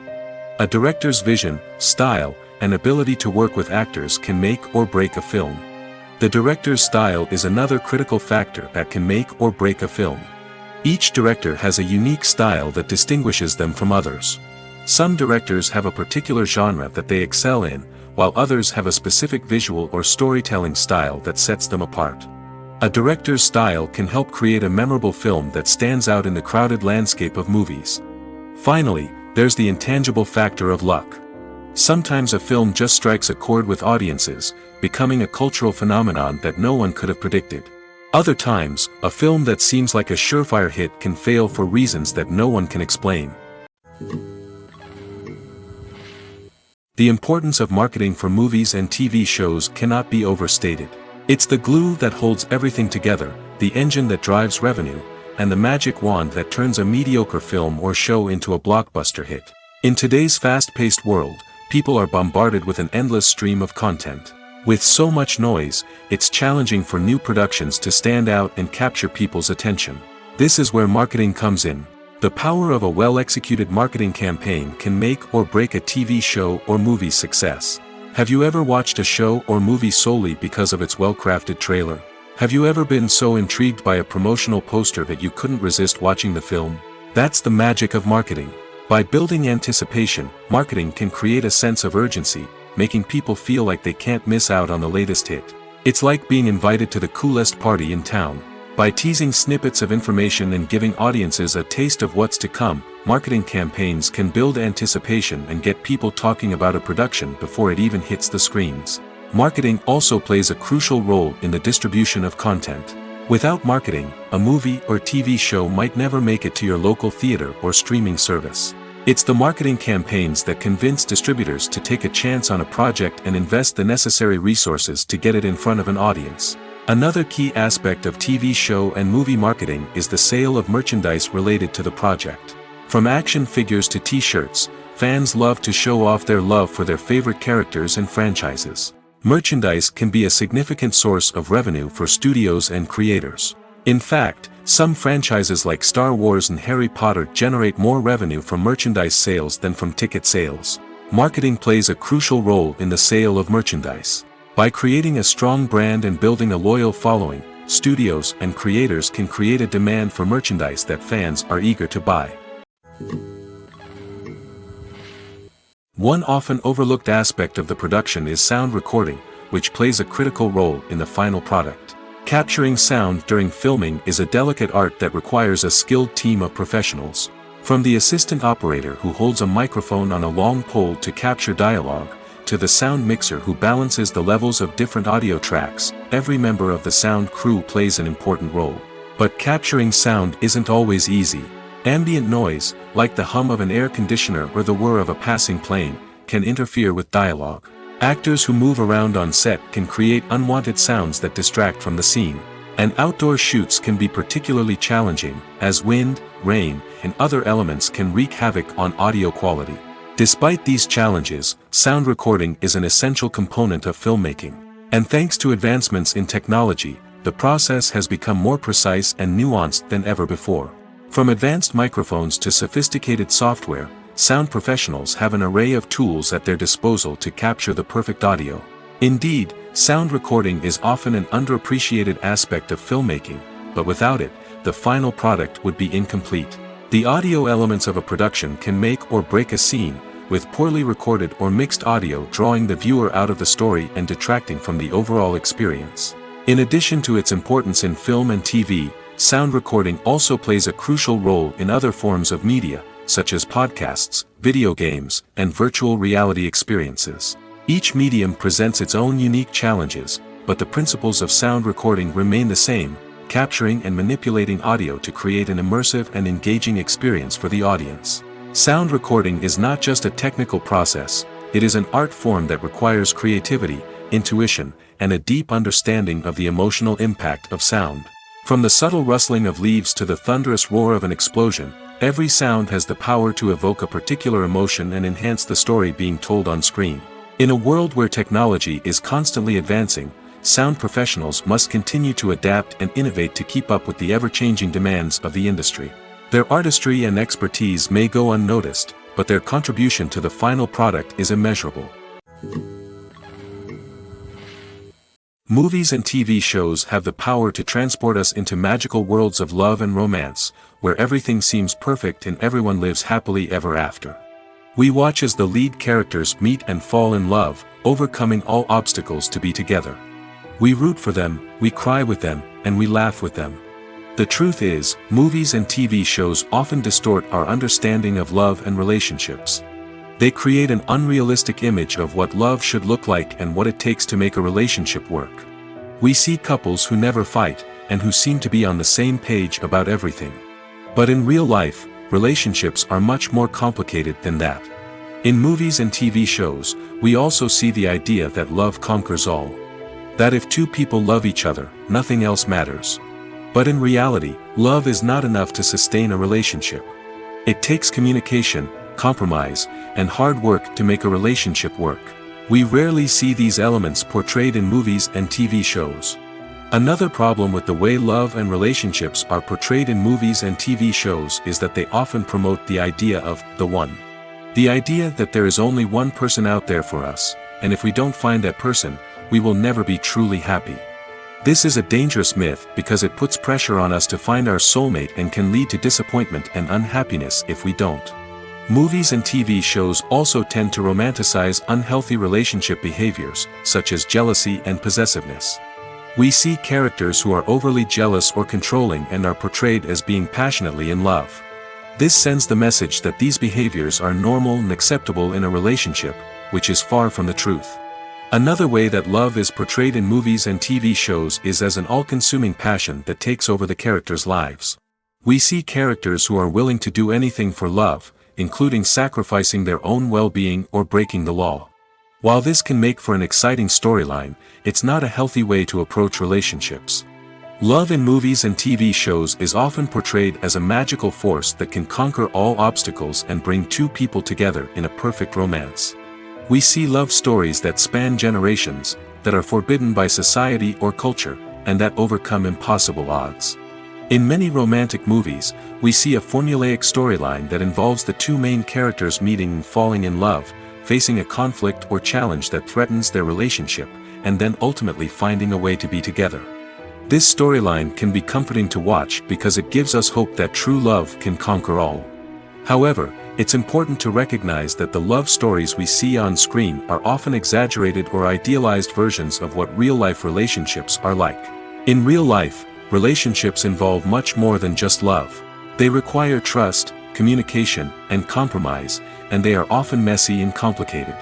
A director's vision, style, and ability to work with actors can make or break a film. The director's style is another critical factor that can make or break a film. Each director has a unique style that distinguishes them from others. Some directors have a particular genre that they excel in, while others have a specific visual or storytelling style that sets them apart. A director's style can help create a memorable film that stands out in the crowded landscape of movies. Finally, there's the intangible factor of luck. Sometimes a film just strikes a chord with audiences, becoming a cultural phenomenon that no one could have predicted. Other times, a film that seems like a surefire hit can fail for reasons that no one can explain. The importance of marketing for movies and TV shows cannot be overstated. It's the glue that holds everything together, the engine that drives revenue, and the magic wand that turns a mediocre film or show into a blockbuster hit. In today's fast-paced world, people are bombarded with an endless stream of content. With so much noise, it's challenging for new productions to stand out and capture people's attention. This is where marketing comes in. The power of a well-executed marketing campaign can make or break a TV show or movie's success. Have you ever watched a show or movie solely because of its well-crafted trailer? Have you ever been so intrigued by a promotional poster that you couldn't resist watching the film? That's the magic of marketing. By building anticipation, marketing can create a sense of urgency, making people feel like they can't miss out on the latest hit. It's like being invited to the coolest party in town. By teasing snippets of information and giving audiences a taste of what's to come, marketing campaigns can build anticipation and get people talking about a production before it even hits the screens. Marketing also plays a crucial role in the distribution of content. Without marketing, a movie or TV show might never make it to your local theater or streaming service. It's the marketing campaigns that convince distributors to take a chance on a project and invest the necessary resources to get it in front of an audience. Another key aspect of TV show and movie marketing is the sale of merchandise related to the project. From action figures to t-shirts, fans love to show off their love for their favorite characters and franchises. Merchandise can be a significant source of revenue for studios and creators. In fact, some franchises like Star Wars and Harry Potter generate more revenue from merchandise sales than from ticket sales. Marketing plays a crucial role in the sale of merchandise. By creating a strong brand and building a loyal following, studios and creators can create a demand for merchandise that fans are eager to buy. One often overlooked aspect of the production is sound recording, which plays a critical role in the final product. Capturing sound during filming is a delicate art that requires a skilled team of professionals. From the assistant operator who holds a microphone on a long pole to capture dialogue, to the sound mixer who balances the levels of different audio tracks, every member of the sound crew plays an important role. But capturing sound isn't always easy. Ambient noise, like the hum of an air conditioner or the whir of a passing plane, can interfere with dialogue. Actors who move around on set can create unwanted sounds that distract from the scene. And outdoor shoots can be particularly challenging, as wind, rain, and other elements can wreak havoc on audio quality. Despite these challenges, sound recording is an essential component of filmmaking. And thanks to advancements in technology, the process has become more precise and nuanced than ever before. From advanced microphones to sophisticated software, sound professionals have an array of tools at their disposal to capture the perfect audio. Indeed, sound recording is often an underappreciated aspect of filmmaking, but without it, the final product would be incomplete. The audio elements of a production can make or break a scene, with poorly recorded or mixed audio drawing the viewer out of the story and detracting from the overall experience. In addition to its importance in film and TV, sound recording also plays a crucial role in other forms of media, such as podcasts, video games, and virtual reality experiences. Each medium presents its own unique challenges, but the principles of sound recording remain the same, capturing and manipulating audio to create an immersive and engaging experience for the audience. Sound recording is not just a technical process, it is an art form that requires creativity, intuition, and a deep understanding of the emotional impact of sound. From the subtle rustling of leaves to the thunderous roar of an explosion, every sound has the power to evoke a particular emotion and enhance the story being told on screen. In a world where technology is constantly advancing, sound professionals must continue to adapt and innovate to keep up with the ever-changing demands of the industry. Their artistry and expertise may go unnoticed, but their contribution to the final product is immeasurable. Movies and TV shows have the power to transport us into magical worlds of love and romance, where everything seems perfect and everyone lives happily ever after. We watch as the lead characters meet and fall in love, overcoming all obstacles to be together. We root for them, we cry with them, and we laugh with them. The truth is, movies and TV shows often distort our understanding of love and relationships. They create an unrealistic image of what love should look like and what it takes to make a relationship work. We see couples who never fight, and who seem to be on the same page about everything. But in real life, relationships are much more complicated than that. In movies and TV shows, we also see the idea that love conquers all. That if two people love each other, nothing else matters. But in reality, love is not enough to sustain a relationship. It takes communication, compromise, and hard work to make a relationship work. We rarely see these elements portrayed in movies and TV shows. Another problem with the way love and relationships are portrayed in movies and TV shows is that they often promote the idea of the one. The idea that there is only one person out there for us, and if we don't find that person, we will never be truly happy. This is a dangerous myth because it puts pressure on us to find our soulmate and can lead to disappointment and unhappiness if we don't. Movies and TV shows also tend to romanticize unhealthy relationship behaviors, such as jealousy and possessiveness. We see characters who are overly jealous or controlling and are portrayed as being passionately in love. This sends the message that these behaviors are normal and acceptable in a relationship, which is far from the truth. Another way that love is portrayed in movies and TV shows is as an all-consuming passion that takes over the characters' lives. We see characters who are willing to do anything for love, including sacrificing their own well-being or breaking the law. While this can make for an exciting storyline, it's not a healthy way to approach relationships. Love in movies and TV shows is often portrayed as a magical force that can conquer all obstacles and bring two people together in a perfect romance. We see love stories that span generations, that are forbidden by society or culture, and that overcome impossible odds. In many romantic movies, we see a formulaic storyline that involves the two main characters meeting and falling in love, facing a conflict or challenge that threatens their relationship, and then ultimately finding a way to be together. This storyline can be comforting to watch because it gives us hope that true love can conquer all. However, it's important to recognize that the love stories we see on screen are often exaggerated or idealized versions of what real-life relationships are like. In real life, relationships involve much more than just love. They require trust, communication, and compromise, and they are often messy and complicated.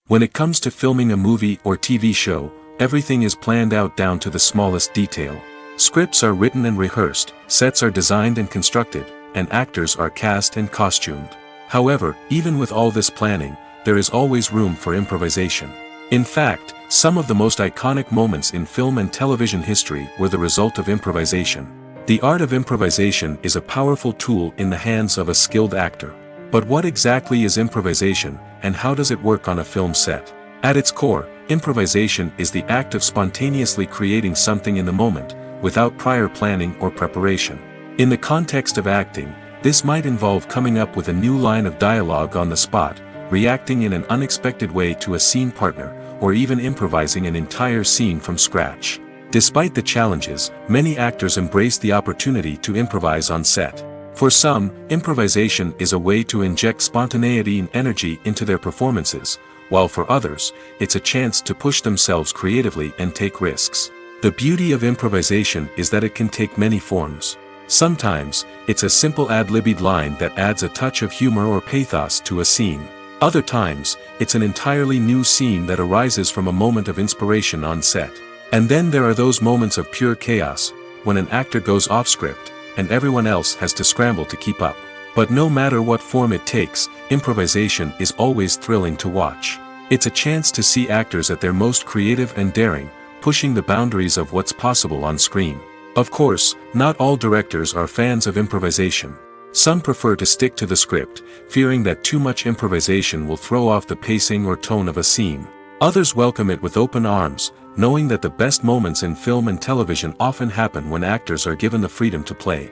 When it comes to filming a movie or TV show, everything is planned out down to the smallest detail. Scripts are written and rehearsed, sets are designed and constructed, and actors are cast and costumed. However, even with all this planning, there is always room for improvisation. In fact, some of the most iconic moments in film and television history were the result of improvisation. The art of improvisation is a powerful tool in the hands of a skilled actor. But what exactly is improvisation, and how does it work on a film set? At its core, improvisation is the act of spontaneously creating something in the moment, without prior planning or preparation. In the context of acting, this might involve coming up with a new line of dialogue on the spot, reacting in an unexpected way to a scene partner, or even improvising an entire scene from scratch. Despite the challenges, many actors embrace the opportunity to improvise on set. For some, improvisation is a way to inject spontaneity and energy into their performances, while for others, it's a chance to push themselves creatively and take risks. The beauty of improvisation is that it can take many forms. Sometimes, it's a simple ad-libbed line that adds a touch of humor or pathos to a scene. Other times, it's an entirely new scene that arises from a moment of inspiration on set. And then there are those moments of pure chaos, when an actor goes off script, and everyone else has to scramble to keep up. But no matter what form it takes, improvisation is always thrilling to watch. It's a chance to see actors at their most creative and daring, pushing the boundaries of what's possible on screen. Of course, not all directors are fans of improvisation. Some prefer to stick to the script, fearing that too much improvisation will throw off the pacing or tone of a scene. Others welcome it with open arms, knowing that the best moments in film and television often happen when actors are given the freedom to play.